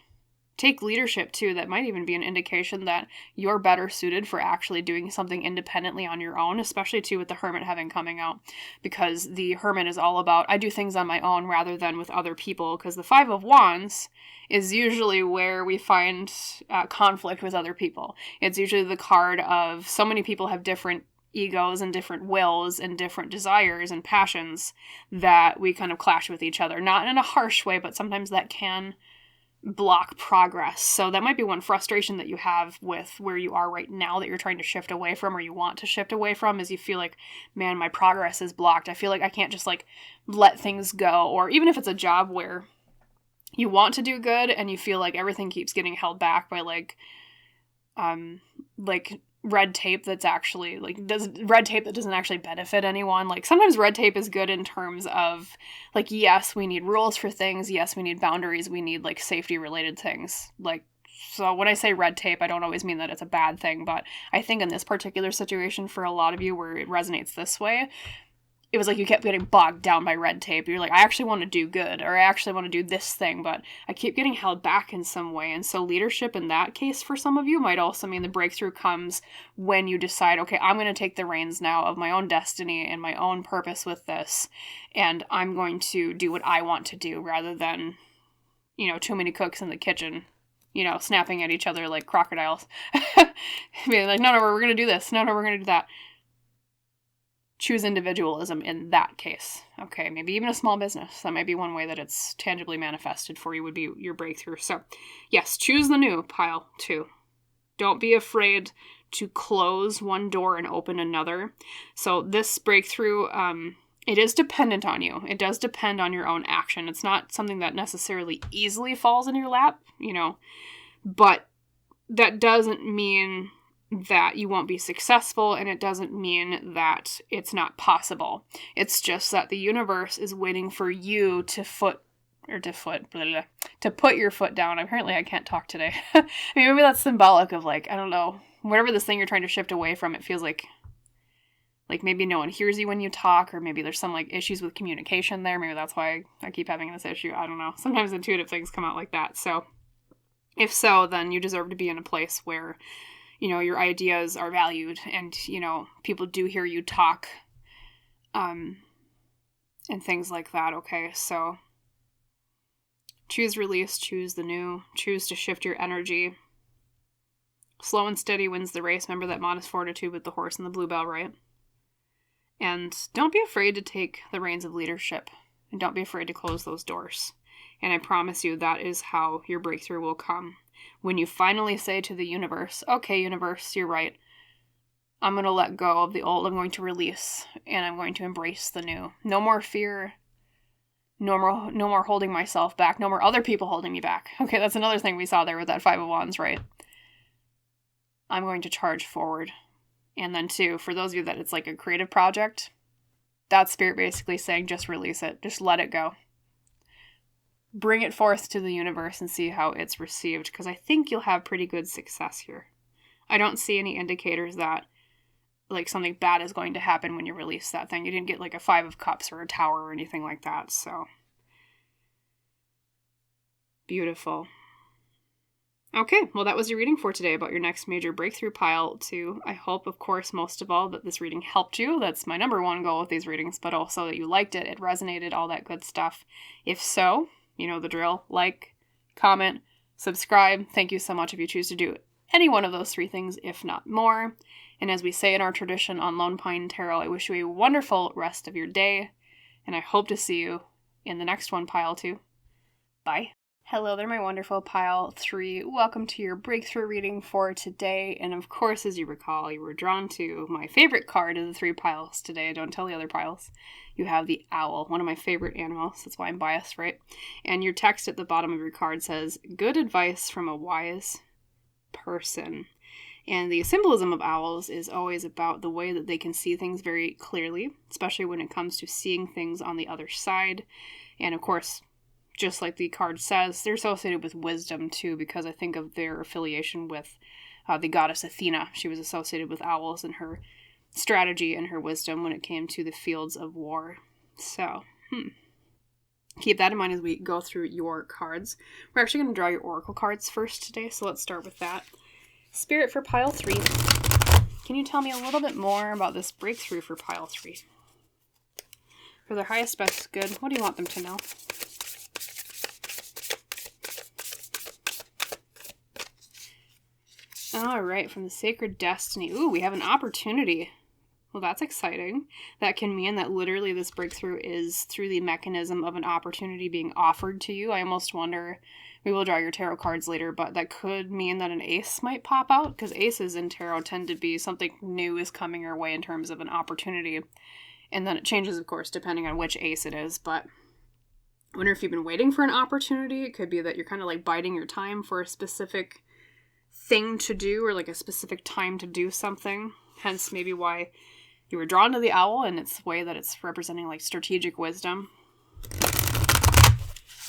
Take leadership too. That might even be an indication that you're better suited for actually doing something independently on your own, especially too with the Hermit having coming out, because the Hermit is all about, I do things on my own rather than with other people, because the 5 of Wands is usually where we find conflict with other people. It's usually the card of so many people have different egos and different wills and different desires and passions that we kind of clash with each other. Not in a harsh way, but sometimes that can block progress. So that might be one frustration that you have with where you are right now that you're trying to shift away from, or you want to shift away from, is you feel like, man, my progress is blocked. I feel like I can't just like let things go. Or even if it's a job where you want to do good and you feel like everything keeps getting held back by like red tape that's actually red tape that doesn't actually benefit anyone. Like sometimes red tape is good in terms of like, yes, we need rules for things. Yes, we need boundaries. We need like safety related things. Like, so when I say red tape, I don't always mean that it's a bad thing, but I think in this particular situation for a lot of you where it resonates this way, it was like you kept getting bogged down by red tape. You're like, I actually want to do good, or I actually want to do this thing, but I keep getting held back in some way. And so leadership in that case for some of you might also mean the breakthrough comes when you decide, okay, I'm going to take the reins now of my own destiny and my own purpose with this, and I'm going to do what I want to do rather than, too many cooks in the kitchen, snapping at each other like crocodiles. Being like, no, we're going to do this. No, we're going to do that. Choose individualism in that case. Okay, maybe even a small business. That might be one way that it's tangibly manifested for you, would be your breakthrough. So, yes, choose the new, pile 2. Don't be afraid to close one door and open another. So this breakthrough, it is dependent on you. It does depend on your own action. It's not something that necessarily easily falls in your lap, but that doesn't mean that you won't be successful, and it doesn't mean that it's not possible. It's just that the universe is waiting for you to put your foot down. Apparently I can't talk today. I mean, maybe that's symbolic of like, I don't know, whatever this thing you're trying to shift away from, it feels like maybe no one hears you when you talk, or maybe there's some like issues with communication there. Maybe that's why I keep having this issue. I don't know. Sometimes intuitive things come out like that. So if so, then you deserve to be in a place where your ideas are valued and, people do hear you talk, and things like that. Okay. So choose release, choose the new, choose to shift your energy. Slow and steady wins the race. Remember that modest fortitude with the horse and the bluebell, right? And don't be afraid to take the reins of leadership, and don't be afraid to close those doors. And I promise you that is how your breakthrough will come. When you finally say to the universe, okay, universe, you're right. I'm going to let go of the old. I'm going to release, and I'm going to embrace the new. No more fear. No more holding myself back. No more other people holding me back. Okay, that's another thing we saw there with that 5 of Wands, right? I'm going to charge forward. And then 2, for those of you that it's like a creative project, that's spirit basically saying just release it. Just let it go. Bring it forth to the universe and see how it's received, because I think you'll have pretty good success here. I don't see any indicators that like something bad is going to happen when you release that thing. You didn't get like a 5 of Cups or a Tower or anything like that. So beautiful. Okay, well, that was your reading for today about your next major breakthrough, pile 2. I hope, of course, most of all, that this reading helped you. That's my number one goal with these readings, but also that you liked it, it resonated, all that good stuff. If so, you know the drill. Like, comment, subscribe. Thank you so much if you choose to do any one of those 3 things, if not more. And as we say in our tradition on Lone Pine Tarot, I wish you a wonderful rest of your day, and I hope to see you in the next one, pile 2. Bye. Hello there, my wonderful pile 3. Welcome to your breakthrough reading for today. And of course, as you recall, you were drawn to my favorite card of the 3 piles today. Don't tell the other piles. You have the owl, one of my favorite animals. That's why I'm biased, right? And your text at the bottom of your card says, "Good advice from a wise person." And the symbolism of owls is always about the way that they can see things very clearly, especially when it comes to seeing things on the other side. And of course, just like the card says, they're associated with wisdom too, because I think of their affiliation with the goddess Athena. She was associated with owls and her strategy and her wisdom when it came to the fields of war. So, keep that in mind as we go through your cards. We're actually going to draw your oracle cards first today, so let's start with that. Spirit for pile 3. Can you tell me a little bit more about this breakthrough for pile 3? For their highest, best good, what do you want them to know? All right, from the Sacred Destiny. Ooh, we have an opportunity. Well, that's exciting. That can mean that literally this breakthrough is through the mechanism of an opportunity being offered to you. I almost wonder, we will draw your tarot cards later, but that could mean that an ace might pop out, because aces in tarot tend to be something new is coming your way in terms of an opportunity. And then it changes, of course, depending on which ace it is, but I wonder if you've been waiting for an opportunity. It could be that you're kind of like biding your time for a specific thing to do, or like a specific time to do something. Hence maybe why you were drawn to the owl, and it's the way that it's representing like strategic wisdom.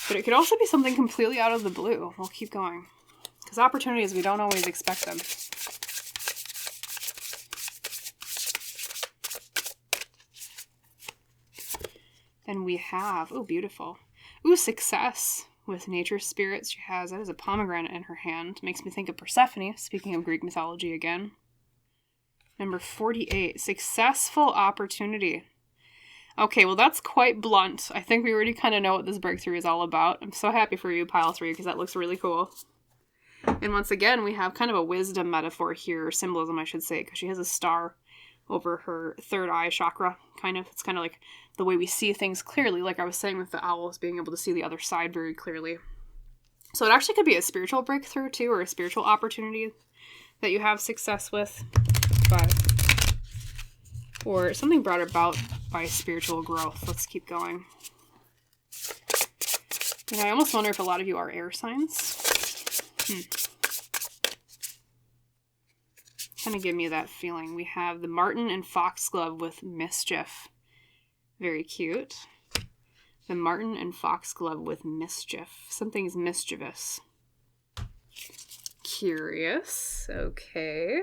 But it could also be something completely out of the blue. We'll keep going. Because opportunities, we don't always expect them. Then we have, oh, beautiful. Ooh, success with nature spirits. She has, that is a pomegranate in her hand. Makes me think of Persephone, speaking of Greek mythology again. Number 48, successful opportunity. Okay, well that's quite blunt. I think we already kind of know what this breakthrough is all about. I'm so happy for you, pile 3, because that looks really cool. And once again, we have kind of a wisdom metaphor here, or symbolism I should say, because she has a star over her third eye chakra, kind of. It's kind of like the way we see things clearly, like I was saying with the owls, being able to see the other side very clearly. So it actually could be a spiritual breakthrough too, or a spiritual opportunity that you have success with. But, or something brought about by spiritual growth. Let's keep going. And I almost wonder if a lot of you are air signs. Kind of give me that feeling. We have the marten and foxglove with mischief. Very cute. The marten and foxglove with mischief. Something's mischievous. Curious. Okay.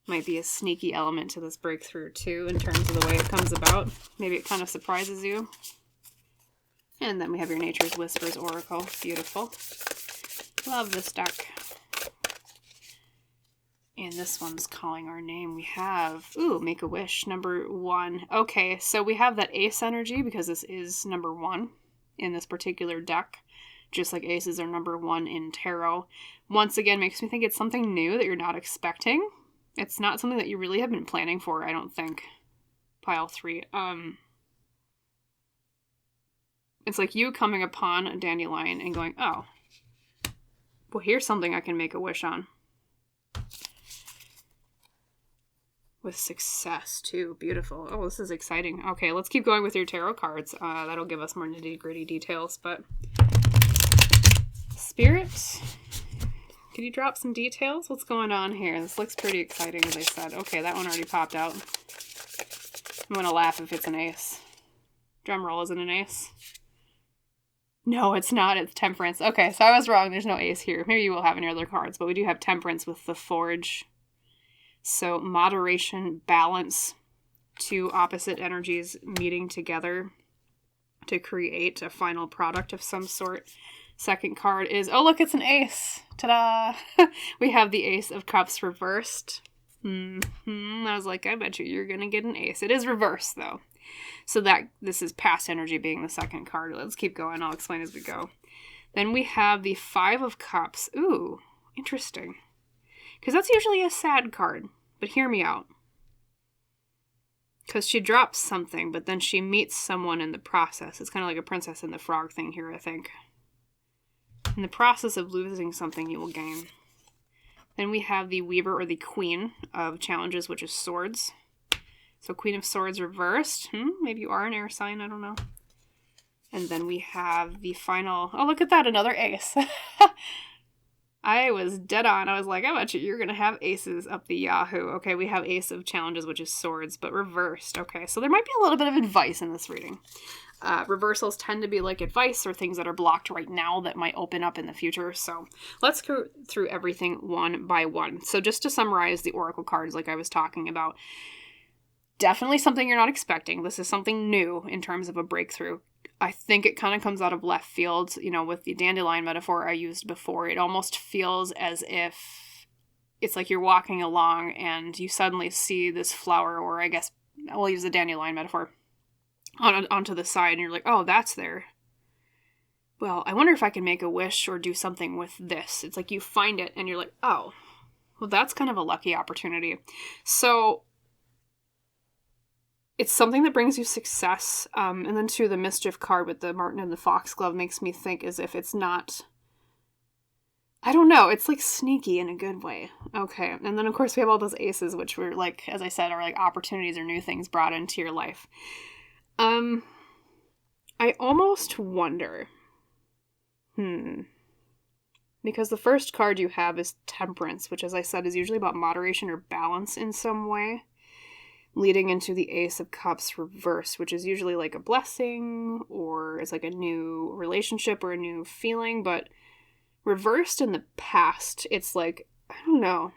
Might be a sneaky element to this breakthrough too, in terms of the way it comes about. Maybe it kind of surprises you. And then we have your Nature's Whispers Oracle. Beautiful. Love this deck. And this one's calling our name. We have, ooh, Make a Wish, number 1. Okay, so we have that ace energy because this is number 1 in this particular deck. Just like aces are number 1 in tarot. Once again, makes me think it's something new that you're not expecting. It's not something that you really have been planning for, I don't think. Pile 3. It's like you coming upon a dandelion and going, oh, well, here's something I can make a wish on. With success, too. Beautiful. Oh, this is exciting. Okay, let's keep going with your tarot cards. That'll give us more nitty-gritty details, but... Spirit, could you drop some details? What's going on here? This looks pretty exciting, as I said. Okay, that one already popped out. I'm gonna laugh if it's an ace. Drum roll, is it an ace? No, it's not. It's Temperance. Okay, so I was wrong. There's no ace here. Maybe you will have any other cards, but we do have Temperance with the Forge. So moderation, balance, two opposite energies meeting together to create a final product of some sort. Second card is, oh look, it's an ace. Ta-da! We have the Ace of Cups reversed. I was like, I bet you're gonna get an ace. It is reversed though. So that this is past energy being the second card. Let's keep going. I'll explain as we go. Then we have the Five of Cups. Ooh, interesting. Because that's usually a sad card. But hear me out. Because she drops something, but then she meets someone in the process. It's kind of like a Princess and the Frog thing here, I think. In the process of losing something, you will gain. Then we have the Weaver or the Queen of Challenges, which is Swords. So Queen of Swords reversed. Maybe you are an air sign, I don't know. And then we have the final... Oh, look at that, another ace. I was dead on. I was like, I bet you're going to have aces up the Yahoo. Okay, we have Ace of Challenges, which is Swords, but reversed. Okay, so there might be a little bit of advice in this reading. Reversals tend to be like advice or things that are blocked right now that might open up in the future. So let's go through everything one by one. So just to summarize the Oracle cards like I was talking about, definitely something you're not expecting. This is something new in terms of a breakthrough. I think it kind of comes out of left field, you know, with the dandelion metaphor I used before. It almost feels as if it's like you're walking along and you suddenly see this flower, or I guess we'll use the dandelion metaphor, onto the side, and you're like, oh, that's there. Well, I wonder if I can make a wish or do something with this. It's like you find it and you're like, oh, Well, that's kind of a lucky opportunity. So it's something that brings you success. And then too, the mischief card with the Marten and the foxglove makes me think as if it's not, I don't know, it's like sneaky in a good way. Okay. And then of course we have all those aces, which were like, as I said, are like opportunities or new things brought into your life. I almost wonder, because the first card you have is Temperance, which, as I said, is usually about moderation or balance in some way, leading into the Ace of Cups reversed, which is usually like a blessing or it's like a new relationship or a new feeling, but reversed in the past, it's like, I don't know.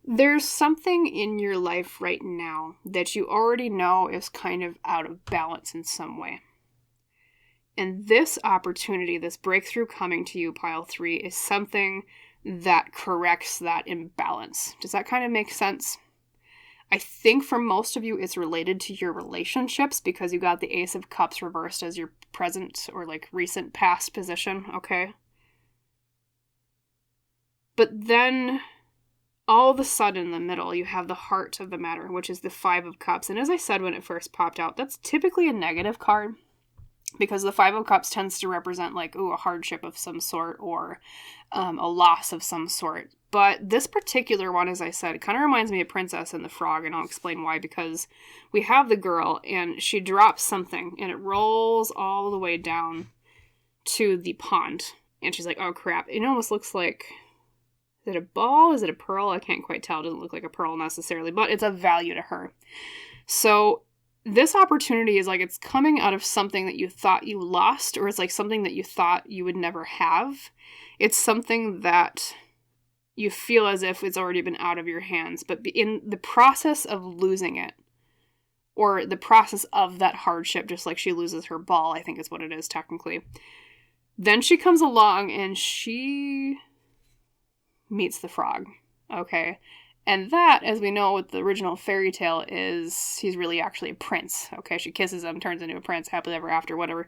There's something in your life right now that you already know is kind of out of balance in some way. And this opportunity, this breakthrough coming to you, pile 3, is something that corrects that imbalance. Does that kind of make sense? I think for most of you, it's related to your relationships because you got the Ace of Cups reversed as your present or like recent past position, okay? But then all of a sudden in the middle, you have the heart of the matter, which is the Five of Cups. And as I said when it first popped out, that's typically a negative card because the Five of Cups tends to represent like, a hardship of some sort or a loss of some sort. But this particular one, as I said, kind of reminds me of Princess and the Frog, and I'll explain why, because we have the girl and she drops something and it rolls all the way down to the pond. And she's like, oh crap. It almost looks like, is it a ball? Is it a pearl? I can't quite tell. It doesn't look like a pearl necessarily, but it's of value to her. So this opportunity is like it's coming out of something that you thought you lost, or it's like something that you thought you would never have. It's something that you feel as if it's already been out of your hands, but in the process of losing it, or the process of that hardship, just like she loses her ball, I think is what it is technically, then she comes along and she meets the frog, okay? And that, as we know with the original fairy tale, is he's really actually a prince, okay? She kisses him, turns into a prince, happily ever after, whatever.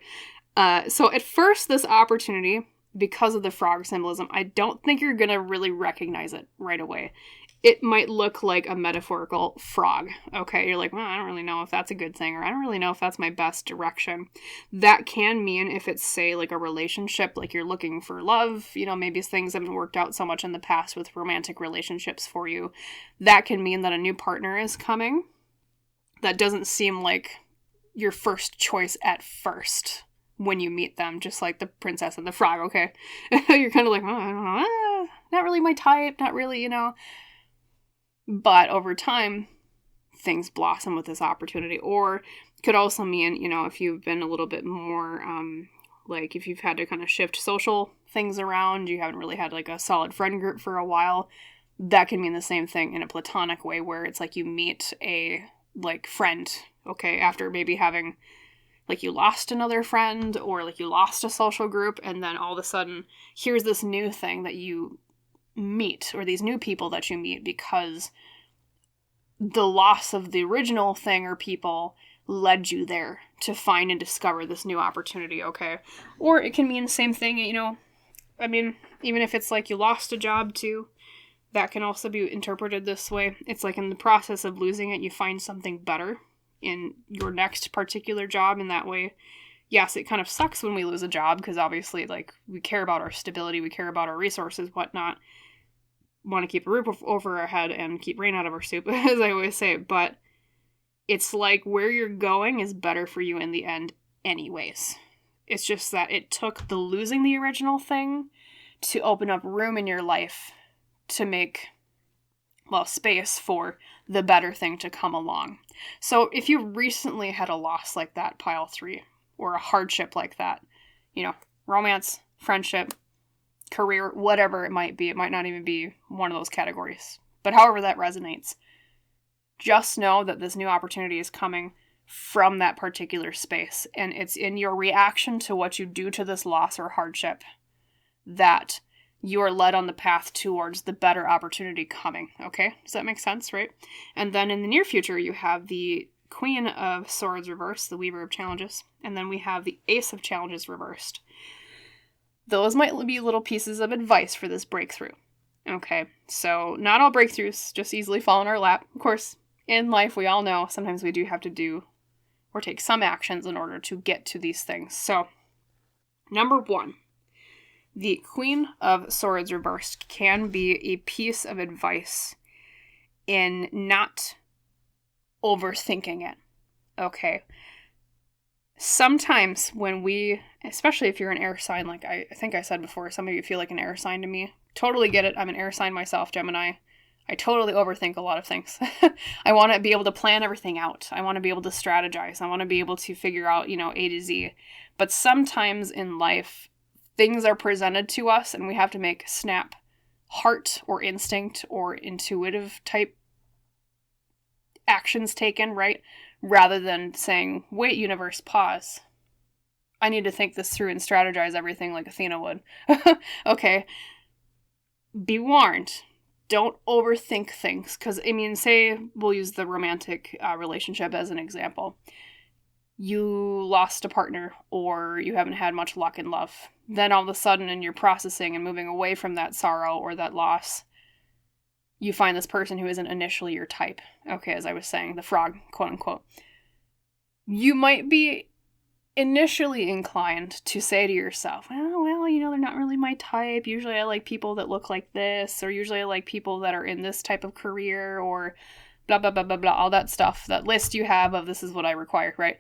So at first, this opportunity, because of the frog symbolism, I don't think you're going to really recognize it right away. It might look like a metaphorical frog, okay? You're like, well, I don't really know if that's a good thing, or I don't really know if that's my best direction. That can mean if it's, say, like a relationship, like you're looking for love, maybe things haven't worked out so much in the past with romantic relationships for you. That can mean that a new partner is coming. That doesn't seem like your first choice at first when you meet them, just like the princess and the frog, okay? You're kind of like, oh, I don't know, not really my type, not really, But over time, things blossom with this opportunity. Or could also mean, if you've been a little bit more, like if you've had to kind of shift social things around, you haven't really had like a solid friend group for a while, that can mean the same thing in a platonic way where it's like you meet a like friend, okay, after maybe having like you lost another friend or like you lost a social group, and then all of a sudden here's this new thing that you meet, or these new people that you meet because the loss of the original thing or people led you there to find and discover this new opportunity, okay? Or it can mean the same thing, I mean, even if it's like you lost a job too, that can also be interpreted this way. It's like in the process of losing it, you find something better in your next particular job, in that way. Yes, it kind of sucks when we lose a job because obviously like we care about our stability, we care about our resources, whatnot, want to keep a roof over our head and keep rain out of our soup, as I always say, but it's like where you're going is better for you in the end anyways. It's just that it took the losing the original thing to open up room in your life to make, well, space for the better thing to come along. So if you recently had a loss like that, pile 3, or a hardship like that, romance, friendship, career, whatever it might be, it might not even be one of those categories, but however that resonates, just know that this new opportunity is coming from that particular space, and it's in your reaction to what you do to this loss or hardship that you are led on the path towards the better opportunity coming, okay? Does that make sense, right? And then in the near future, you have the Queen of Swords reversed, the Weaver of Challenges, and then we have the Ace of Challenges reversed. Those might be little pieces of advice for this breakthrough. Okay, so not all breakthroughs just easily fall in our lap. Of course, in life, we all know sometimes we do have to do or take some actions in order to get to these things. So, number 1, the Queen of Swords reversed can be a piece of advice in not overthinking it. Okay. Sometimes when we, especially if you're an air sign, like I think I said before, some of you feel like an air sign to me. Totally get it. I'm an air sign myself, Gemini. I totally overthink a lot of things. I want to be able to plan everything out. I want to be able to strategize. I want to be able to figure out, A to Z. But sometimes in life, things are presented to us and we have to make snap heart or instinct or intuitive type actions taken, right? Rather than saying, wait, universe, pause. I need to think this through and strategize everything like Athena would. Okay. Be warned. Don't overthink things. Because, say we'll use the romantic relationship as an example. You lost a partner or you haven't had much luck in love. Then all of a sudden in your processing and moving away from that sorrow or that loss, you find this person who isn't initially your type. Okay, as I was saying, the frog, quote unquote. You might be initially inclined to say to yourself, well, they're not really my type. Usually I like people that look like this, or usually I like people that are in this type of career, or blah, blah, blah, blah, blah, all that stuff, that list you have of this is what I require, right?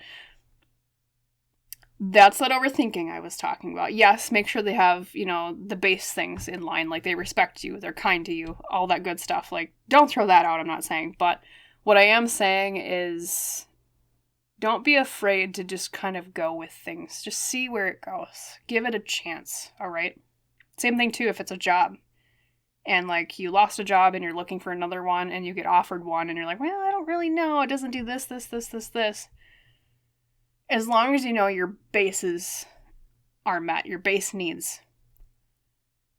That's that overthinking I was talking about. Yes, make sure they have, the base things in line, like they respect you, they're kind to you, all that good stuff. Like, don't throw that out, I'm not saying. But what I am saying is don't be afraid to just kind of go with things. Just see where it goes. Give it a chance, all right? Same thing, too, if it's a job. And, like, you lost a job and you're looking for another one and you get offered one and you're like, well, I don't really know. It doesn't do this, this, this, this, this. As long as you know your bases are met, your base needs,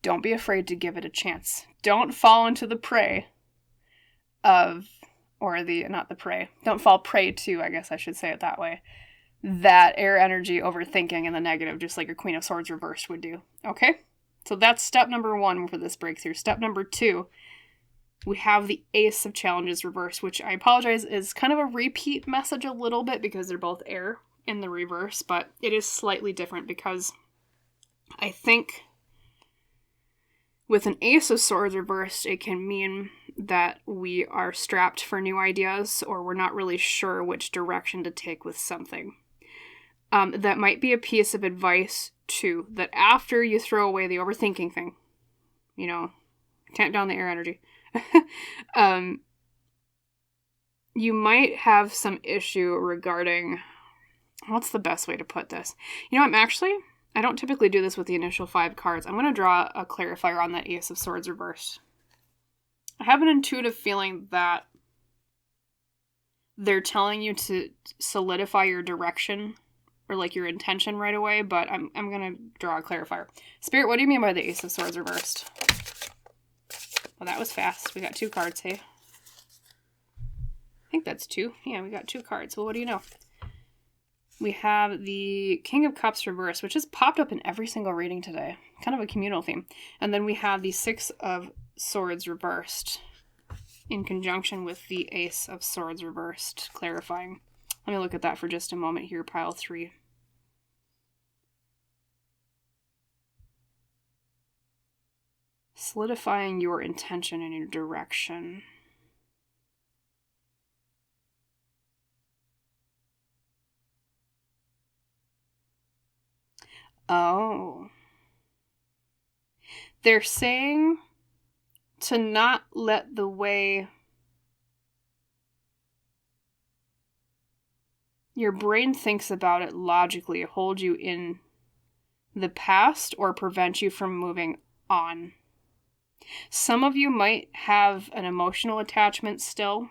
don't be afraid to give it a chance. Don't fall into the prey of, don't fall prey to, I guess I should say it that way, that air energy overthinking and the negative, just like a Queen of Swords reversed would do. Okay? So that's step number 1 for this breakthrough. Step number 2, we have the Ace of Challenges reversed, which I apologize is kind of a repeat message a little bit because they're both air in the reverse, but it is slightly different because I think with an Ace of Swords reversed, it can mean that we are strapped for new ideas or we're not really sure which direction to take with something. That might be a piece of advice, too, that after you throw away the overthinking thing, tamp down the air energy, you might have some issue regarding, what's the best way to put this? I don't typically do this with the initial 5 cards. I'm going to draw a clarifier on that Ace of Swords reversed. I have an intuitive feeling that they're telling you to solidify your direction or like your intention right away, but I'm going to draw a clarifier. Spirit, what do you mean by the Ace of Swords reversed? Well, that was fast. We got 2 cards, hey? I think that's 2. Yeah, we got 2 cards. Well, what do you know? We have the King of Cups reversed, which has popped up in every single reading today. Kind of a communal theme. And then we have the 6 of Swords reversed in conjunction with the Ace of Swords reversed, clarifying. Let me look at that for just a moment here, pile 3. Solidifying your intention and your direction. Oh. They're saying to not let the way your brain thinks about it logically hold you in the past or prevent you from moving on. Some of you might have an emotional attachment still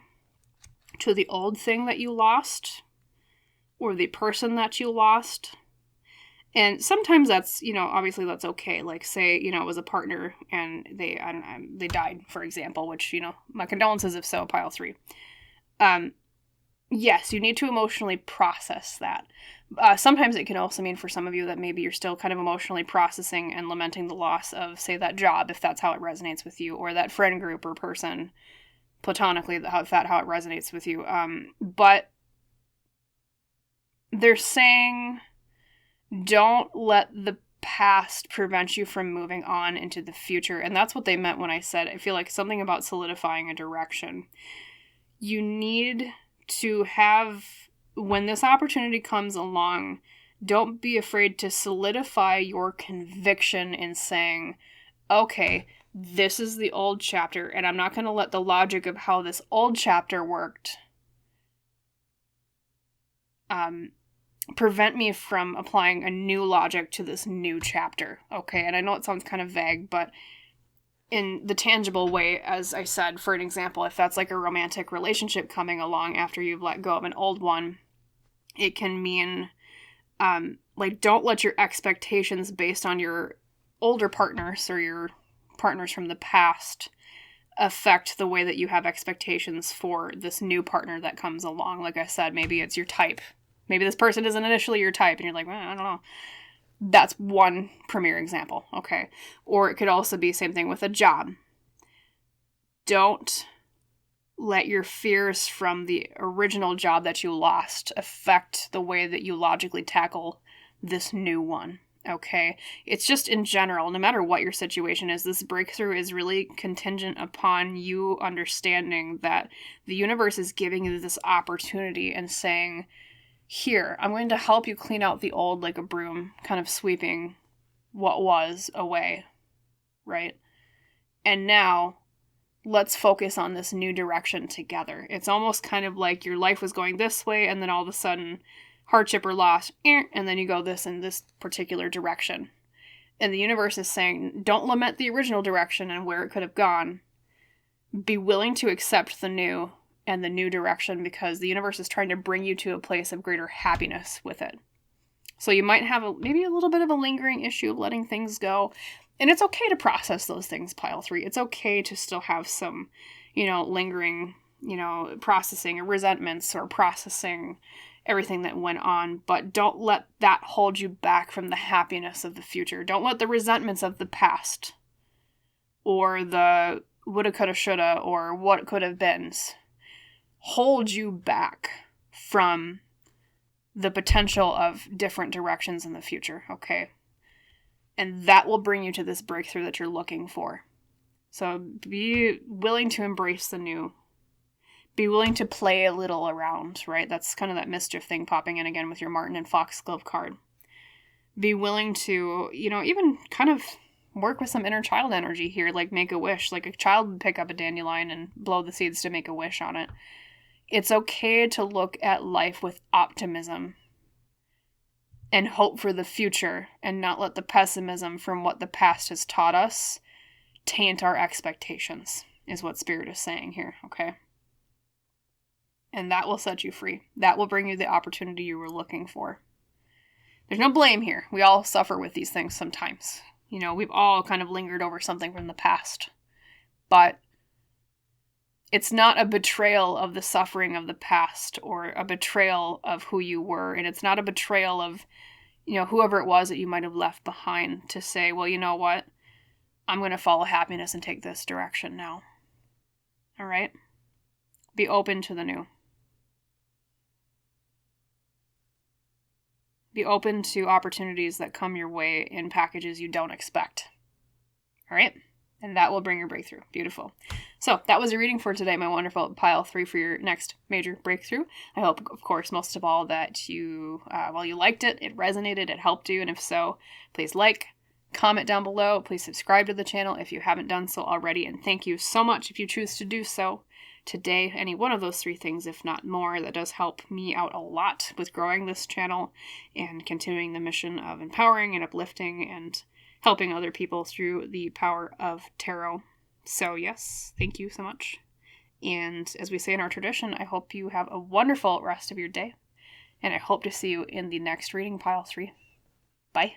to the old thing that you lost or the person that you lost. And sometimes that's, obviously that's okay. Like say, it was a partner and they died, for example, which, my condolences if so, pile 3. yes, you need to emotionally process that. Sometimes it can also mean for some of you that maybe you're still kind of emotionally processing and lamenting the loss of, say, that job, if that's how it resonates with you, or that friend group or person, platonically, if that how it resonates with you. But they're saying don't let the past prevent you from moving on into the future. And that's what they meant when I said, I feel like something about solidifying a direction. You need to have, when this opportunity comes along, don't be afraid to solidify your conviction in saying, okay, this is the old chapter, and I'm not going to let the logic of how this old chapter worked prevent me from applying a new logic to this new chapter. Okay, and I know it sounds kind of vague, but in the tangible way, as I said, for an example, if that's like a romantic relationship coming along after you've let go of an old one, it can mean like, don't let your expectations based on your older partners or your partners from the past affect the way that you have expectations for this new partner that comes along. Like I said, maybe it's your type. Maybe this person isn't initially your type and you're like, well, I don't know. That's one premier example, okay? Or it could also be same thing with a job. Don't let your fears from the original job that you lost affect the way that you logically tackle this new one, okay? It's just in general, no matter what your situation is, this breakthrough is really contingent upon you understanding that the universe is giving you this opportunity and saying, here, I'm going to help you clean out the old like a broom, kind of sweeping what was away, right? And now, let's focus on this new direction together. It's almost kind of like your life was going this way, and then all of a sudden, hardship or loss, and then you go this in this particular direction. And the universe is saying, don't lament the original direction and where it could have gone. Be willing to accept the new and the new direction, because the universe is trying to bring you to a place of greater happiness with it. So you might have maybe a little bit of a lingering issue of letting things go. And it's okay to process those things, pile 3. It's okay to still have some, lingering, processing or resentments or processing everything that went on. But don't let that hold you back from the happiness of the future. Don't let the resentments of the past or the woulda, coulda, shoulda, or what could have beens hold you back from the potential of different directions in the future, okay? And that will bring you to this breakthrough that you're looking for. So be willing to embrace the new. Be willing to play a little around, right? That's kind of that mischief thing popping in again with your Martin and Foxglove card. Be willing to, even kind of work with some inner child energy here, like make a wish. Like a child would pick up a dandelion and blow the seeds to make a wish on it. It's okay to look at life with optimism and hope for the future and not let the pessimism from what the past has taught us taint our expectations, is what Spirit is saying here, okay? And that will set you free. That will bring you the opportunity you were looking for. There's no blame here. We all suffer with these things sometimes. We've all kind of lingered over something from the past. But it's not a betrayal of the suffering of the past or a betrayal of who you were. And it's not a betrayal of, whoever it was that you might have left behind to say, well, you know what? I'm going to follow happiness and take this direction now. All right? Be open to the new. Be open to opportunities that come your way in packages you don't expect. All right? And that will bring your breakthrough. Beautiful. So that was your reading for today, my wonderful pile 3 for your next major breakthrough. I hope, of course, most of all that you liked it, it resonated, it helped you. And if so, please comment down below. Please subscribe to the channel if you haven't done so already. And thank you so much if you choose to do so today. Any one of those 3 things, if not more, that does help me out a lot with growing this channel and continuing the mission of empowering and uplifting and helping other people through the power of tarot. So yes, thank you so much. And as we say in our tradition, I hope you have a wonderful rest of your day. And I hope to see you in the next reading, pile 3. Bye.